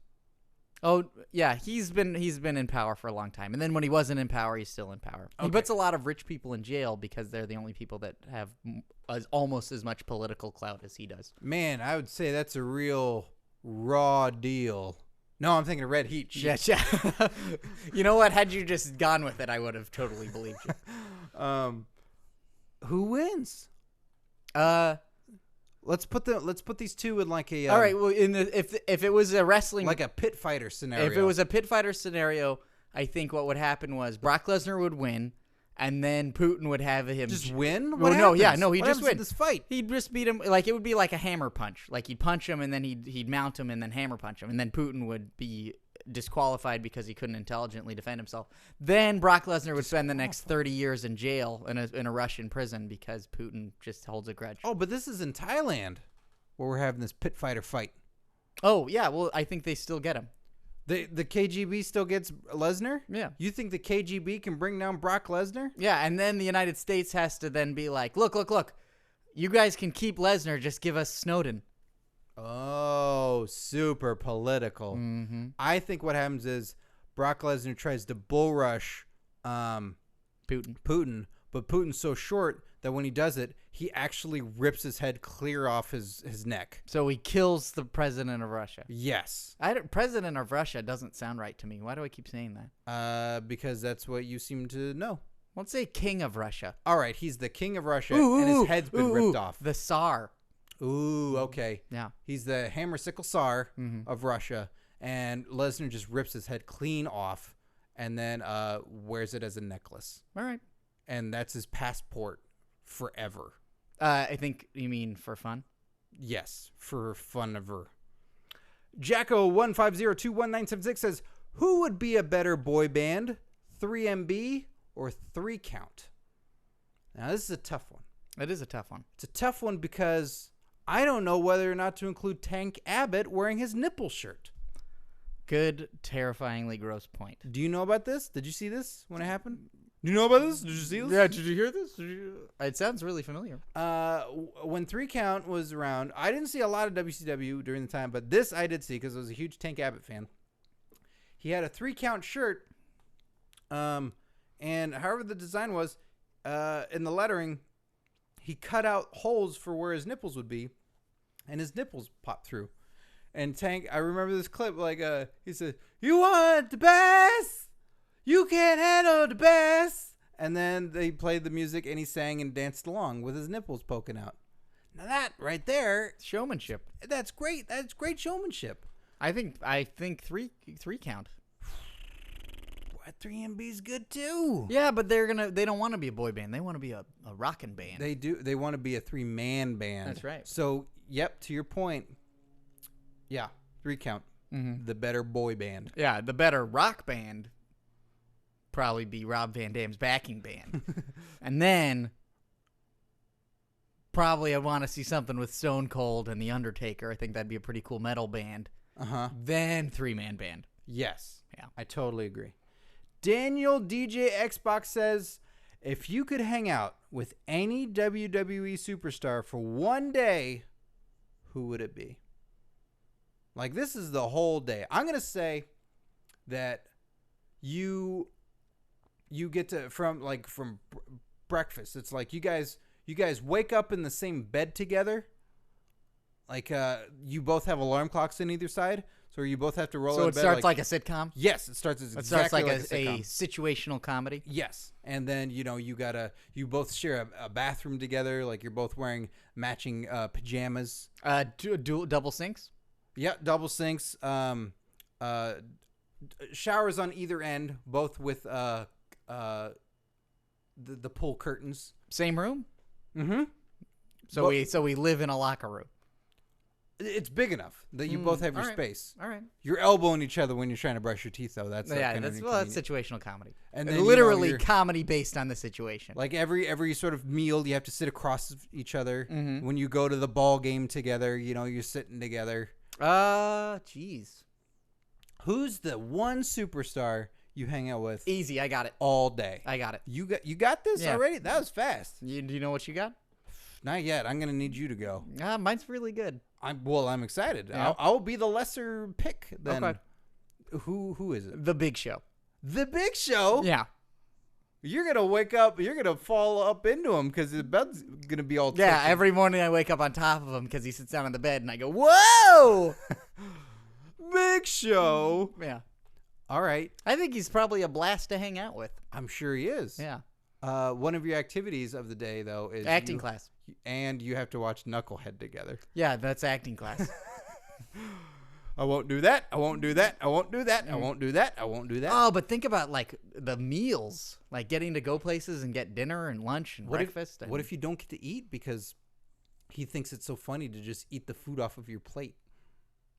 Oh, yeah, he's been in power for a long time. And then when he wasn't in power, he's still in power. Okay. He puts a lot of rich people in jail because they're the only people that have almost as much political clout as he does. Man, I would say that's a real raw deal. No, I'm thinking of Red Heat. Yeah. You know what? Had you just gone with it, I would have totally believed you. Who wins? Let's put these two in like a all right. Well, if it was a wrestling, like a pit fighter scenario. if it was a pit fighter scenario, I think what would happen was Brock Lesnar would win, and then Putin would have him just win. Well, no, happens? yeah, no, he'd What just happens win in this fight. He'd just beat him. Like it would be like a hammer punch. Like he'd punch him, and then he'd mount him, and then hammer punch him, and then Putin would be disqualified because he couldn't intelligently defend himself. Then Brock Lesnar would spend the next 30 years in jail in a Russian prison because Putin just holds a grudge. Oh, but this is in Thailand where we're having this pit fighter fight. Oh yeah, well I think they still get him. The KGB still gets Lesnar? Yeah. You think the KGB can bring down Brock Lesnar? Yeah, and then the United States has to then be like, look, you guys can keep Lesnar, just give us Snowden. Oh, super political. Mm-hmm. I think what happens is Brock Lesnar tries to bull rush Putin, but Putin's so short that when he does it, he actually rips his head clear off his neck. So he kills the president of Russia. Yes. President of Russia doesn't sound right to me. Why do I keep saying that? Because that's what you seem to know. Let's say king of Russia. All right, he's the king of Russia, and his head's been ripped off. The Tsar. Ooh, okay. Yeah. He's the hammer sickle Tsar of Russia, and Lesnar just rips his head clean off and then wears it as a necklace. All right. And that's his passport forever. I think you mean for fun? Yes, for fun ever. Jacko1502196 says, who would be a better boy band, 3MB or 3 Count? Now, this is a tough one. It is a tough one. It's a tough one because I don't know whether or not to include Tank Abbott wearing his nipple shirt. Good, terrifyingly gross point. Do you know about this? Did you see this when it happened? Do you know about this? Did you see this? Yeah, did you hear this? It sounds really familiar. When 3 Count was around, I didn't see a lot of WCW during the time, but this I did see because I was a huge Tank Abbott fan. He had a 3 Count shirt, and however the design was, in the lettering, he cut out holes for where his nipples would be, and his nipples popped through. And Tank, I remember this clip, like, he said, "You want the best? You can't handle the best." And then they played the music, and he sang and danced along with his nipples poking out. Now that right there, Showmanship. that's great. That's great showmanship. I think three count. What 3MB's good too. Yeah, but they don't want to be a boy band. They want to be a rockin' band. They do. They want to be a 3-man band. That's right. So, yep, to your point. Yeah, 3 count. Mm-hmm. The better boy band. Yeah, the better rock band probably be Rob Van Dam's backing band. And then probably I'd want to see something with Stone Cold and The Undertaker. I think that'd be a pretty cool metal band. Uh-huh. Then 3-man band. Yes. Yeah. I totally agree. Daniel DJ Xbox says, if you could hang out with any WWE superstar for one day, who would it be? Like, this is the whole day. I'm going to say that you get to, from breakfast. It's like you guys wake up in the same bed together. Like, you both have alarm clocks on either side. So you both have to roll So out it of bed starts like a sitcom? Yes, it starts as It exactly starts like like a sitcom. situational comedy? Yes. And then, you both share a bathroom together. Like, you're both wearing matching pajamas. Double sinks? Yeah, double sinks. Showers on either end, both with the pull curtains. Same room? Mm-hmm. So we live in a locker room. It's big enough that you both have your all right. space. All right. You're elbowing each other when you're trying to brush your teeth, though. That's That's situational comedy. And And then, literally comedy based on the situation. like every sort of meal, you have to sit across each other. Mhm. When you go to the ball game together, you're sitting together. Jeez. Who's the one superstar you hang out with Easy, I got it. all day? I got it. You got this Yeah. already? That was fast. Do you know what you got? Not yet. I'm gonna need you to go. Mine's really good. I'm excited. Yeah. I'll be the lesser pick then. Okay. Who is it? The Big Show. The Big Show. Yeah. You're gonna wake up. You're gonna fall up into him because his bed's gonna be all. Yeah, tilted. every morning I wake up on top of him because he sits down on the bed and I go, whoa! Big Show. Yeah. All right. I think he's probably a blast to hang out with. I'm sure he is. Yeah. One of your activities of the day, though, is Acting class. and you have to watch Knucklehead together. Yeah, that's acting class. I won't do that. I won't do that. I won't do that. I won't do that. I won't do that. Oh, but think about like the meals, like getting to go places and get dinner and lunch and breakfast. What if you don't get to eat because he thinks it's so funny to just eat the food off of your plate?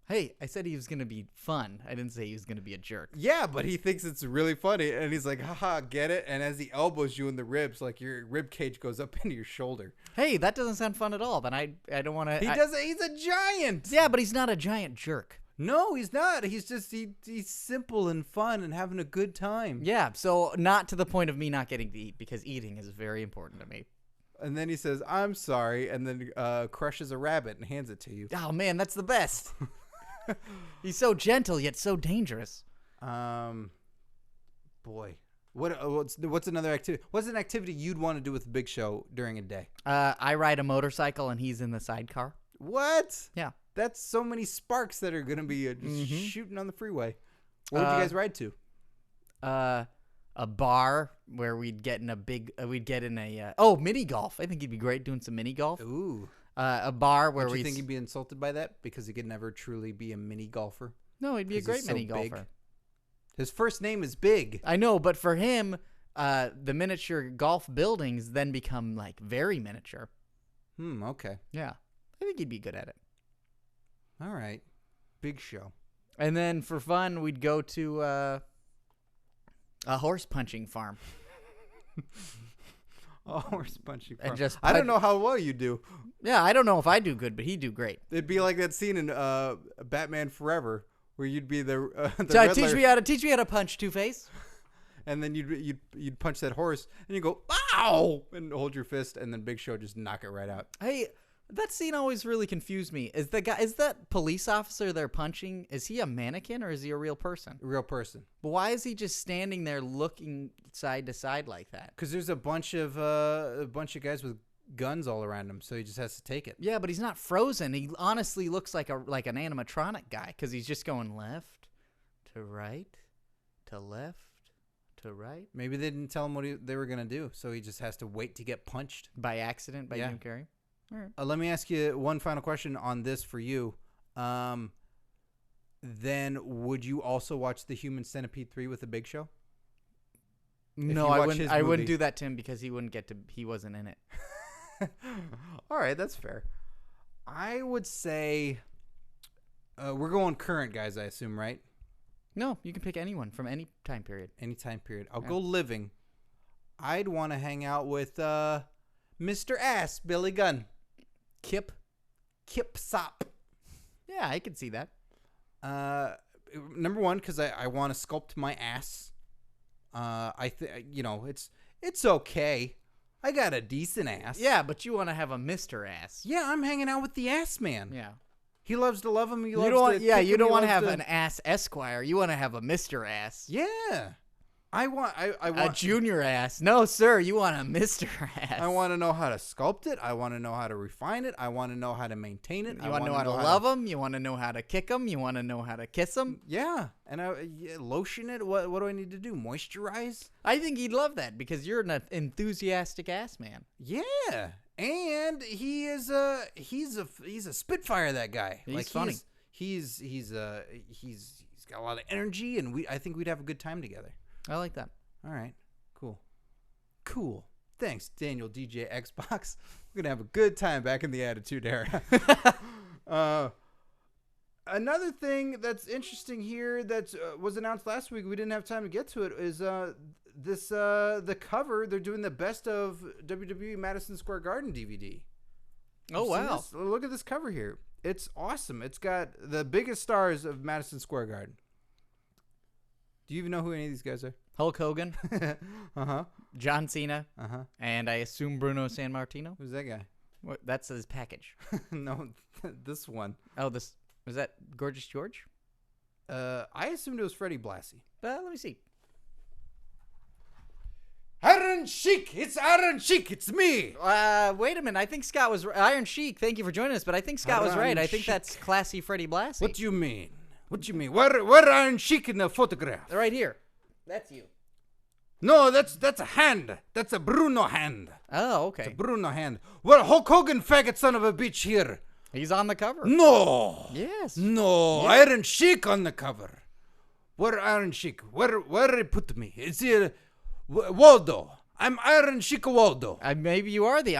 Hey, I said he was going to be fun. I didn't say he was going to be a jerk. Yeah, but he thinks it's really funny, and he's like, haha, get it? And as he elbows you in the ribs, like your rib cage goes up into your shoulder. Hey, that doesn't sound fun at all, but I don't want to. He's a giant. Yeah, but he's not a giant jerk. No, he's not. He's just, he's simple and fun and having a good time. Yeah, so not to the point of me not getting to eat, because eating is very important to me. And then he says, I'm sorry, and then crushes a rabbit and hands it to you. Oh, man, that's the best. He's so gentle, yet so dangerous. Boy. What's another activity? What's an activity you'd want to do with the Big Show during a day? I ride a motorcycle, and he's in the sidecar. What? Yeah. That's so many sparks that are going to be just shooting on the freeway. What would you guys ride to? A bar where we'd get in a mini golf. I think he'd be great doing some mini golf. Ooh. A bar where Do we you think he'd be insulted by that because he could never truly be a mini golfer? No, he'd be a 'Cause great he's so mini big? golfer. His first name is Big. I know, but for him, the miniature golf buildings then become like very miniature. Okay. Yeah. I think he'd be good at it. All right. Big Show. And then for fun, we'd go to a horse punching farm. A horse punching And farm. just I don't punch- know how well you do. Yeah, I don't know if I do good, but he'd do great. It'd be like that scene in Batman Forever where you'd be the So Riddler, teach me how to punch, Two-Face. and then you'd punch that horse and you go ow and hold your fist and then Big Show just knock it right out. Hey, that scene always really confused me. Is that police officer they're punching? Is he a mannequin or is he a real person? Real person. But why is he just standing there looking side to side like that? Because there's a bunch of guys with guns all around him, so he just has to take it. Yeah, but he's not frozen. He honestly looks like an animatronic guy because he's just going left to right to left to right Maybe they didn't tell him what they were gonna do, so he just has to wait to get punched. by accident by Yeah. Jim Carrey. All right. Let me ask you one final question on this for you. then would you also watch The Human Centipede 3 with The Big Show? No, you I watch wouldn't. his I movie. wouldn't do that to him because he wouldn't get to. He wasn't in it. All right, that's fair. I would say we're going current, guys, I assume, right? No, you can pick anyone from any time period. Any time period. I'll go living. I'd want to hang out with Mr. Ass, Billy Gunn. Kip Sop. Yeah, I could see that. Number one, because I want to sculpt my ass. It's okay. I got a decent ass. Yeah, but you want to have a Mr. Ass. Yeah, I'm hanging out with the ass man. Yeah. He loves to love him. He loves You don't want, to yeah, kick you him, don't he want to loves have an ass Esquire. You want to have a Mr. Ass. Yeah. I want A junior ass. No, sir, you want a Mr. Ass. I want to know how to sculpt it. I want to know how to refine it. I want to know how to maintain it. You want to know how to love him. You want to know how to kick him. You want to know how to kiss him. Yeah, and lotion it. What do I need to do? Moisturize? I think he'd love that because you're an enthusiastic ass man. Yeah, and he's a spitfire. That guy. He's funny. He's got a lot of energy, and I think we'd have a good time together. I like that. All right, cool. Thanks, Daniel DJ Xbox. We're gonna have a good time back in the Attitude Era. Another thing that's interesting here that was announced last week, we didn't have time to get to it, is the cover. They're doing the best of WWE Madison Square Garden DVD. Oh, wow. This? Look at this cover here. It's awesome. It's got the biggest stars of Madison Square Garden. Do you even know who any of these guys are? Hulk Hogan, Uh-huh. John Cena, Uh-huh. and I assume Bruno Sammartino. Who's that guy? What, that's his package. No, this one. Oh, was that Gorgeous George? I assumed it was Freddie Blassie. Let me see. Iron Sheik! It's Iron Sheik! It's me! Wait a minute. I think Scott was Iron Sheik. Thank you for joining us, but I think Scott was right. I think Sheik. that's classy Freddie Blassie. What do you mean? Where Iron Sheik in the photograph? Right here. That's you. No, that's a hand. That's a Bruno hand. Oh, okay. It's a Bruno hand. Where Hulk Hogan, faggot son of a bitch here? He's on the cover. No. Yes. No. Yeah. Iron Sheik on the cover. Where Iron Sheik? Where they put me? It's here. Waldo. I'm Iron Sheik Waldo. Maybe you are the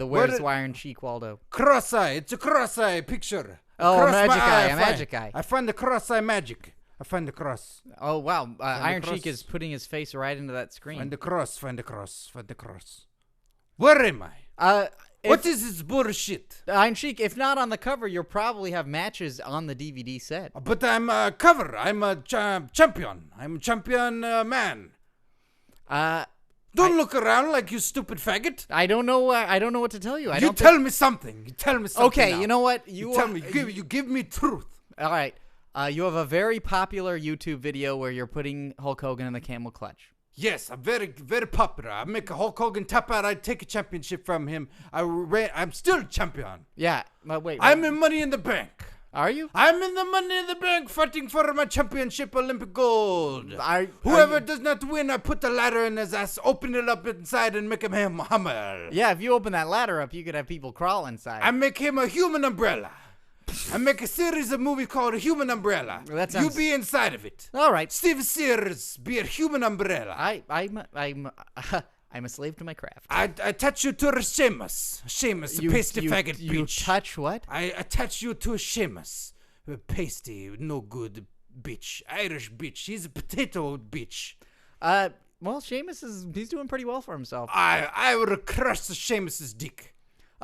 Where's Iron Sheik Waldo? Cross-eye. It's a cross-eye picture. Oh, Cross magic my eye, I a find. magic eye. I find the cross-eye magic. I find the cross. Oh, wow. Iron cross. Sheik is putting his face right into that screen. Find the cross. Find the cross. Find the cross. Where am I? What is this bullshit? Iron Sheik, if not on the cover, you'll probably have matches on the DVD set. But I'm a cover. I'm a champion. I'm a champion man. Don't look around like you stupid faggot. I don't know what to tell you. You tell me something. You tell me something. Okay, now. you know what? You tell me. You give me truth. All right. You have a very popular YouTube video where you're putting Hulk Hogan in the camel clutch. Yes, I'm very, very popular. I make a Hulk Hogan tap out. I take a championship from him. I'm still champion. Yeah. Wait. I'm in Money in the Bank. Are you? I'm in the Money in the Bank fighting for my championship Olympic gold. Whoever does not win, I put the ladder in his ass, open it up inside, and make him humble. Yeah, if you open that ladder up, you could have people crawl inside. I make him a human umbrella. I make a series of movies called Human Umbrella. Well, that sounds- You be inside of it. All right. Steve Sears be a human umbrella. I'm a slave to my craft. I attach you to a Sheamus. Sheamus, a pasty faggot bitch. You touch what? I attach you to a Sheamus. A pasty, no good bitch. Irish bitch. He's a potato bitch. Well, Sheamus he's doing pretty well for himself. I would crush the Sheamus's dick.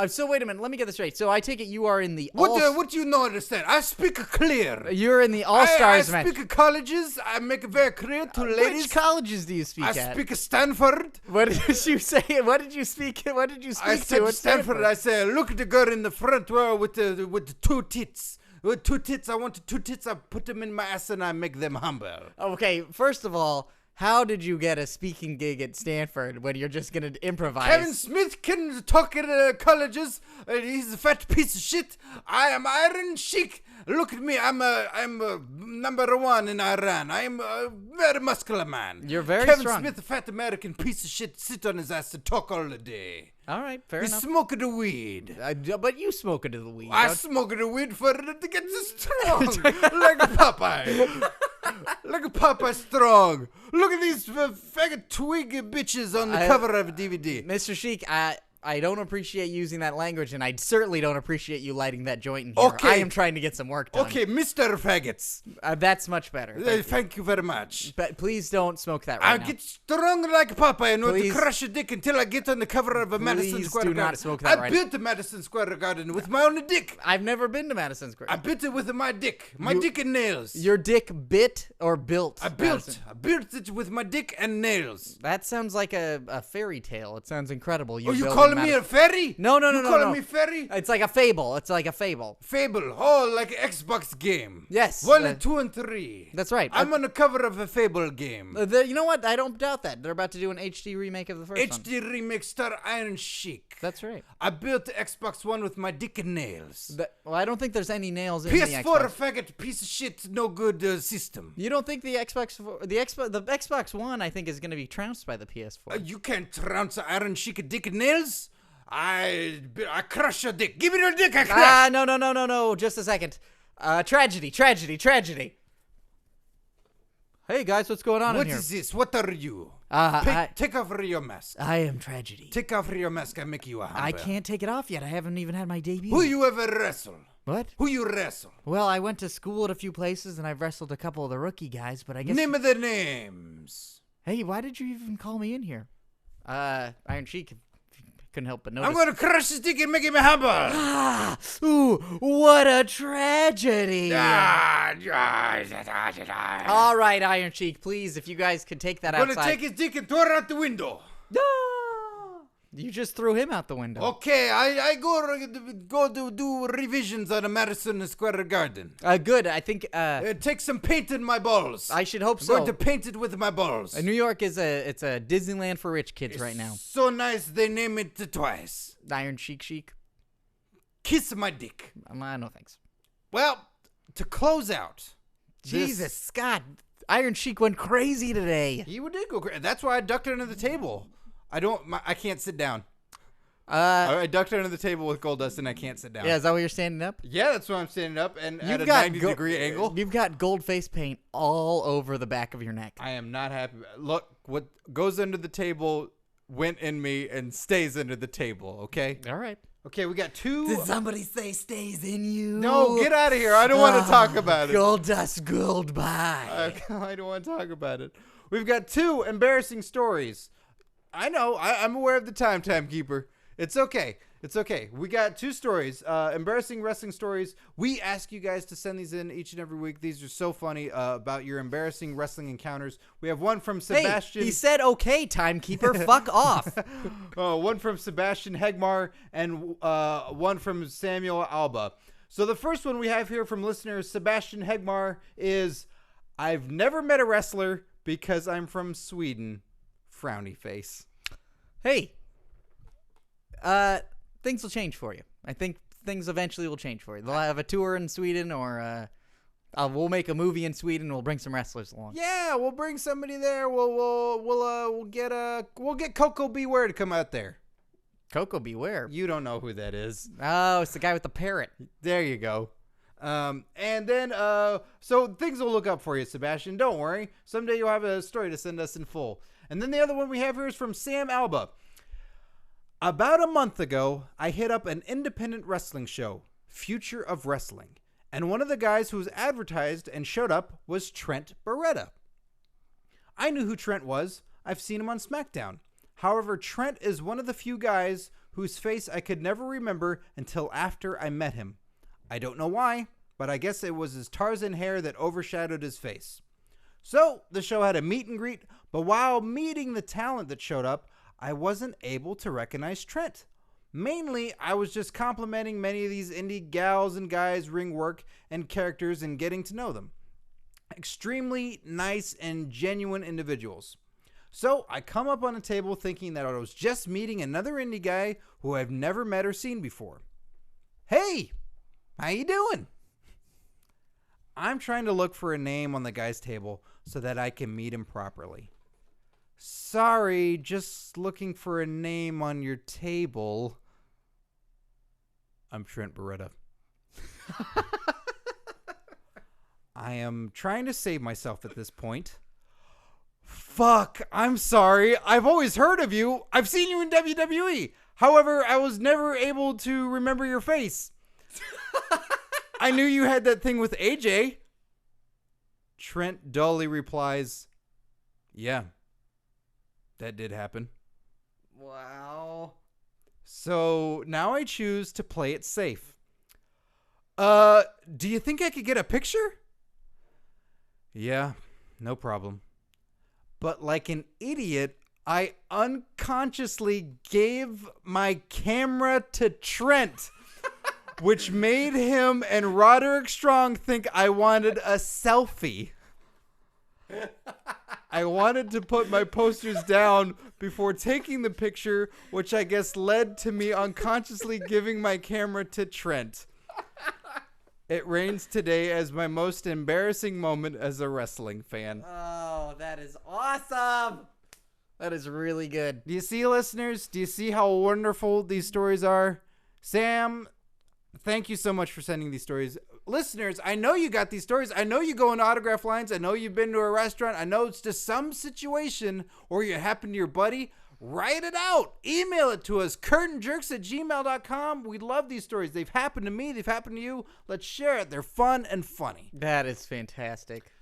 So wait a minute, let me get this straight. So I take it you are in the What do you not understand? I speak clear. You're in the All-Stars match. I speak colleges. I make it very clear to ladies. Which colleges do you speak I at? speak at Stanford. What did you say? What did you speak? What did you speak I to said at Stanford. I say, look at the girl in the front row with the two tits. With two tits, I want the two tits. I put them in my ass and I make them humble. Okay, first of all, How did you get a speaking gig at Stanford when you're just going to improvise? Kevin Smith can talk at colleges. He's a fat piece of shit. I am Iron Sheik. Look at me. I'm number one in Iran. I'm a very muscular man. You're very Kevin strong. Smith, a fat American piece of shit, sit on his ass to talk all the day. All right, fair He's enough. smoking the weed. But you smoke into the weed. I don't- smoke the weed for it to get strong, like a Popeye. Like a Popeye strong. Look at these faggot twig bitches on the cover of a DVD. Mr. Sheik, I don't appreciate using that language, and I certainly don't appreciate you lighting that joint in here. Okay. I am trying to get some work done. Okay, Mr. Faggots. That's much better. Thank you very much. But please don't smoke that I'll right now. get strong like Popeye and want to Please. crush your dick until I get on the cover of a Madison Please Square do Garden. not smoke that I right built the Madison Square Garden with my own dick. I've never been to Madison Square. I built it with my dick. My dick and nails. Your dick bit or built? I built Madison? it with my dick and nails. That sounds like a fairy tale. It sounds incredible. You building calling me Madison- a fairy? No, no, no, You no, calling no. me fairy? It's like a fable. It's like a fable. Fable. Oh, like an Xbox game. Yes. 1, 2, and 3. That's right. I'm on the cover of a Fable game. You know what? I don't doubt that. They're about to do an HD remake of the first one. HD remake star Iron Sheik. That's right. I built the Xbox One with my dick and nails. Well, I don't think there's any nails in the PS4, Xbox. faggot, piece of shit, no good system. You don't think the Xbox One, I think, is going to be trounced by the PS4? You can't trounce Iron Sheik dick and nails. I crush your dick. Give me your dick, I crush. No. Just a second. Tragedy. Hey, guys, what's going on What in here? is this? What are you? Take off your mask. I am Tragedy. Take off your mask. I make you a humble. I can't take it off yet. I haven't even had my debut. Who you ever wrestle? What? Who you wrestle? Well, I went to school at a few places, and I've wrestled a couple of the rookie guys, but I guess... Name of the names. Hey, why did you even call me in here? Iron Sheik couldn't help but notice. I'm going to crush his dick and make him a humble. Ah! Ooh, what a tragedy! All right, Iron Sheik, please, if you guys could take that I'm going to outside. take his dick and throw it out the window. You just threw him out the window. Okay, I go to do revisions on the Madison Square Garden. Good. I think Take some paint in my balls. I should hope I'm so. going to paint it with my balls. New York is a Disneyland for rich kids right now. So nice they name it twice. Iron Sheik. Kiss my dick. No thanks. Well, to close out. Jesus, Scott. Iron Sheik went crazy today. He did go crazy. That's why I ducked under the table. I can't sit down. I ducked under the table with Goldust and I can't sit down. Yeah, is that why you're standing up? Yeah, that's why I'm standing up and at a 90-degree angle. You've got gold face paint all over the back of your neck. I am not happy. Look, what goes under the table went in me and stays under the table, okay? All right. Okay, we got two. Did somebody say stays in you? No, get out of here. I don't want to talk about it. Goldust Goldby. I don't want to talk about it. We've got two embarrassing stories. I know. I'm aware of the timekeeper. It's okay. It's okay. We got two stories, embarrassing wrestling stories. We ask you guys to send these in each and every week. These are so funny about your embarrassing wrestling encounters. We have one from Sebastian. Hey, he said okay, timekeeper. Fuck off. One from Sebastian Hegmar and one from Samuel Alba. So the first one we have here from listener Sebastian Hegmar is, I've never met a wrestler because I'm from Sweden. Frowny face. Hey, things will change for you. I think things eventually will change for you. They'll have a tour in Sweden, or we'll make a movie in Sweden. We'll bring some wrestlers along. Yeah, we'll bring somebody there. We'll get Coco Beware to come out there. Coco Beware. You don't know who that is. Oh, it's the guy with the parrot. There you go. And then so things will look up for you, Sebastian. Don't worry. Someday you'll have a story to send us in full. And then the other one we have here is from Sam Alba. About a month ago, I hit up an independent wrestling show, Future of Wrestling, and one of the guys who was advertised and showed up was Trent Beretta. I knew who Trent was. I've seen him on SmackDown. However, Trent is one of the few guys whose face I could never remember until after I met him. I don't know why, but I guess it was his Tarzan hair that overshadowed his face. So, the show had a meet and greet, but while meeting the talent that showed up, I wasn't able to recognize Trent. Mainly, I was just complimenting many of these indie gals and guys' ring work and characters and getting to know them. extremely nice and genuine individuals. So I come up on a table thinking that I was just meeting another indie guy who I've never met or seen before. Hey, how you doing? I'm trying to look for a name on the guy's table so that I can meet him properly. Sorry, just looking for a name on your table. I'm Trent Beretta. I am trying to save myself at this point. Fuck, I'm sorry. I've always heard of you. I've seen you in WWE. However, I was never able to remember your face. I knew you had that thing with AJ. Trent dully replies, yeah, that did happen. Wow. So now I choose to play it safe. Do you think I could get a picture? Yeah, no problem. But like an idiot, I unconsciously gave my camera to Trent, which made him and Roderick Strong think I wanted a selfie. I wanted to put my posters down before taking the picture, which I guess led to me unconsciously giving my camera to Trent. It reigns today as my most embarrassing moment as a wrestling fan. Oh, that is awesome. That is really good. Do you see, listeners? Do you see how wonderful these stories are? Sam, thank you so much for sending these stories. Listeners, I know you got these stories. I know you go into autograph lines. I know you've been to a restaurant. I know it's just some situation or you happen to your buddy. Write it out. Email it to us, curtainjerks@gmail.com. We love these stories. They've happened to me. They've happened to you. Let's share it. They're fun and funny. That is fantastic.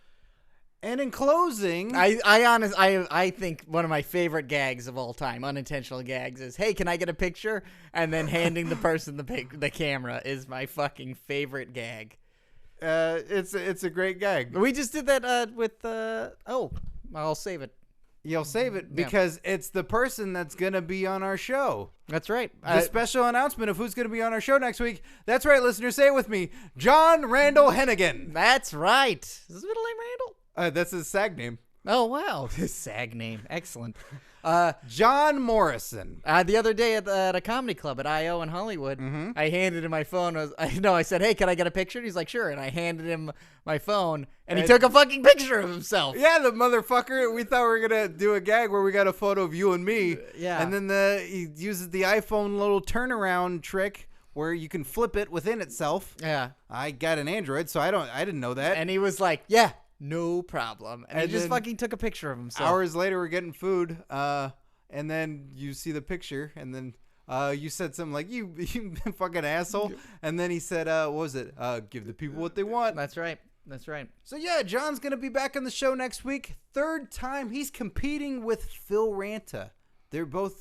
And in closing, I think one of my favorite gags of all time, unintentional gags, is, hey, can I get a picture? And then handing the person the camera is my fucking favorite gag. it's a great gag. We just did that with, I'll save it. You'll save it because it's the person that's going to be on our show. That's right. The special announcement of who's going to be on our show next week. That's right, listeners. Say it with me. John Randall Hennigan. That's right. Is his middle name Randall? That's his SAG name. Oh, wow. His SAG name. Excellent. John Morrison. The other day at a comedy club at I.O. in Hollywood, I handed him my phone. I said, hey, can I get a picture? And he's like, sure. And I handed him my phone, and he took a fucking picture of himself. Yeah, the motherfucker. We thought we were going to do a gag where we got a photo of you and me. Yeah. And then he uses the iPhone little turnaround trick where you can flip it within itself. Yeah. I got an Android, so I didn't know that. And he was like, yeah. No problem. And he just fucking took a picture of himself. Hours later, we're getting food, and then you see the picture, and then you said something like, you fucking asshole. And then he said, what was it? Give the people what they want. That's right. That's right. So, yeah, John's going to be back on the show next week. Third time. He's competing with Phil Ranta. They're both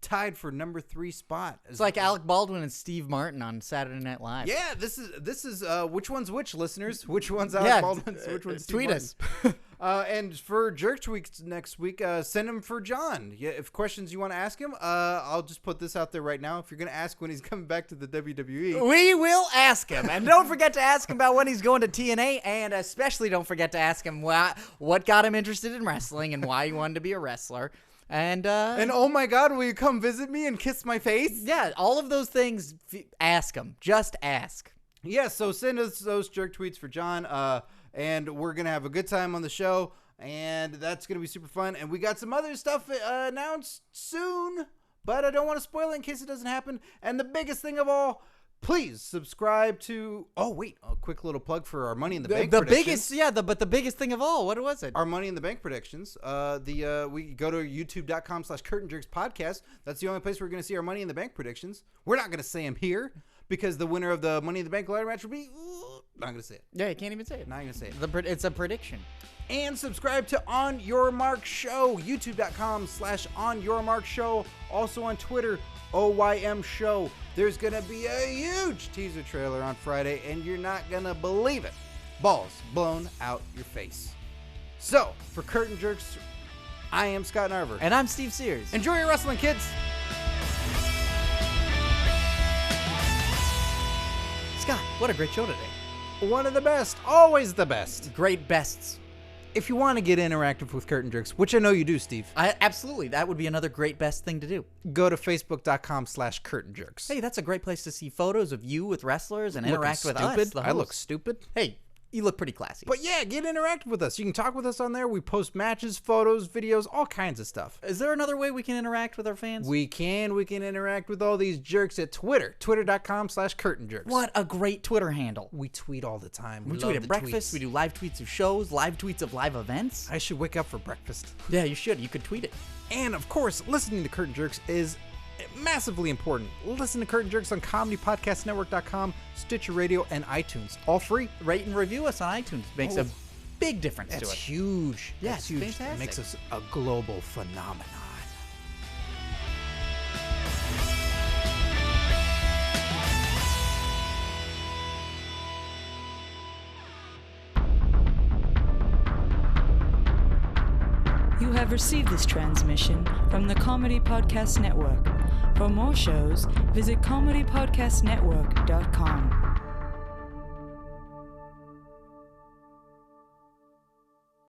tied for number 3 spot. It's like Alec Baldwin and Steve Martin on Saturday Night Live. Yeah, this is which one's which, listeners? Which one's Alec Baldwin? Which one's Steve tweet Martin? us. And for Jerk Tweets next week, send them for John. Yeah, if questions you want to ask him, I'll just put this out there right now. If you're going to ask when he's coming back to the WWE, we will ask him. And don't forget to ask him about when he's going to TNA, and especially don't forget to ask him what got him interested in wrestling and why he wanted to be a wrestler. And oh my God, will you come visit me and kiss my face? Yeah, all of those things, ask him. Just ask. Yeah, so send us those jerk tweets for John, and we're going to have a good time on the show, and that's going to be super fun. And we got some other stuff announced soon, but I don't want to spoil it in case it doesn't happen. And the biggest thing of all, please subscribe to... Oh, wait. A quick little plug for our Money in the Bank predictions. But the biggest thing of all, what was it? Our Money in the Bank predictions. We go to youtube.com/curtainjerkspodcast. That's the only place we're going to see our Money in the Bank predictions. We're not going to say them here because the winner of the Money in the Bank ladder match will be... Not going to say it. Yeah, you can't even say it. Not going to say it. It's a prediction. And subscribe to On Your Mark Show. youtube.com/OnYourMarkShow. Also on Twitter, OYM Show. There's going to be a huge teaser trailer on Friday, and you're not going to believe it. Balls blown out your face. So, for Curtain Jerks, I am Scott Narver. And I'm Steve Sears. Enjoy your wrestling, kids. Scott, what a great show today. one of the best, always the best. Great bests. If you want to get interactive with Curtain Jerks, which I know you do, Steve. Absolutely. That would be another great best thing to do. Go to facebook.com/Curtain Jerks. Hey, that's a great place to see photos of you with wrestlers and interact with stupid. us. I look stupid. Hey, you look pretty classy. But yeah, get interactive with us. You can talk with us on there. We post matches, photos, videos, all kinds of stuff. Is there another way we can interact with our fans? We can interact with all these jerks at Twitter. Twitter.com/Curtain Jerks. What a great Twitter handle. We tweet all the time. We tweet at breakfast. We do live tweets of shows, live tweets of live events. I should wake up for breakfast. Yeah, you should. You could tweet it. And of course, listening to Curtain Jerks is massively important. Listen to Curtain Jerks on comedypodcastnetwork.com, Stitcher Radio, and iTunes. All free. Rate and review us on iTunes. Makes a big difference to us. That's huge. Yeah, That's huge. fantastic. It makes us a global phenomenon. You have received this transmission from the Comedy Podcast Network. For more shows, visit comedypodcastnetwork.com.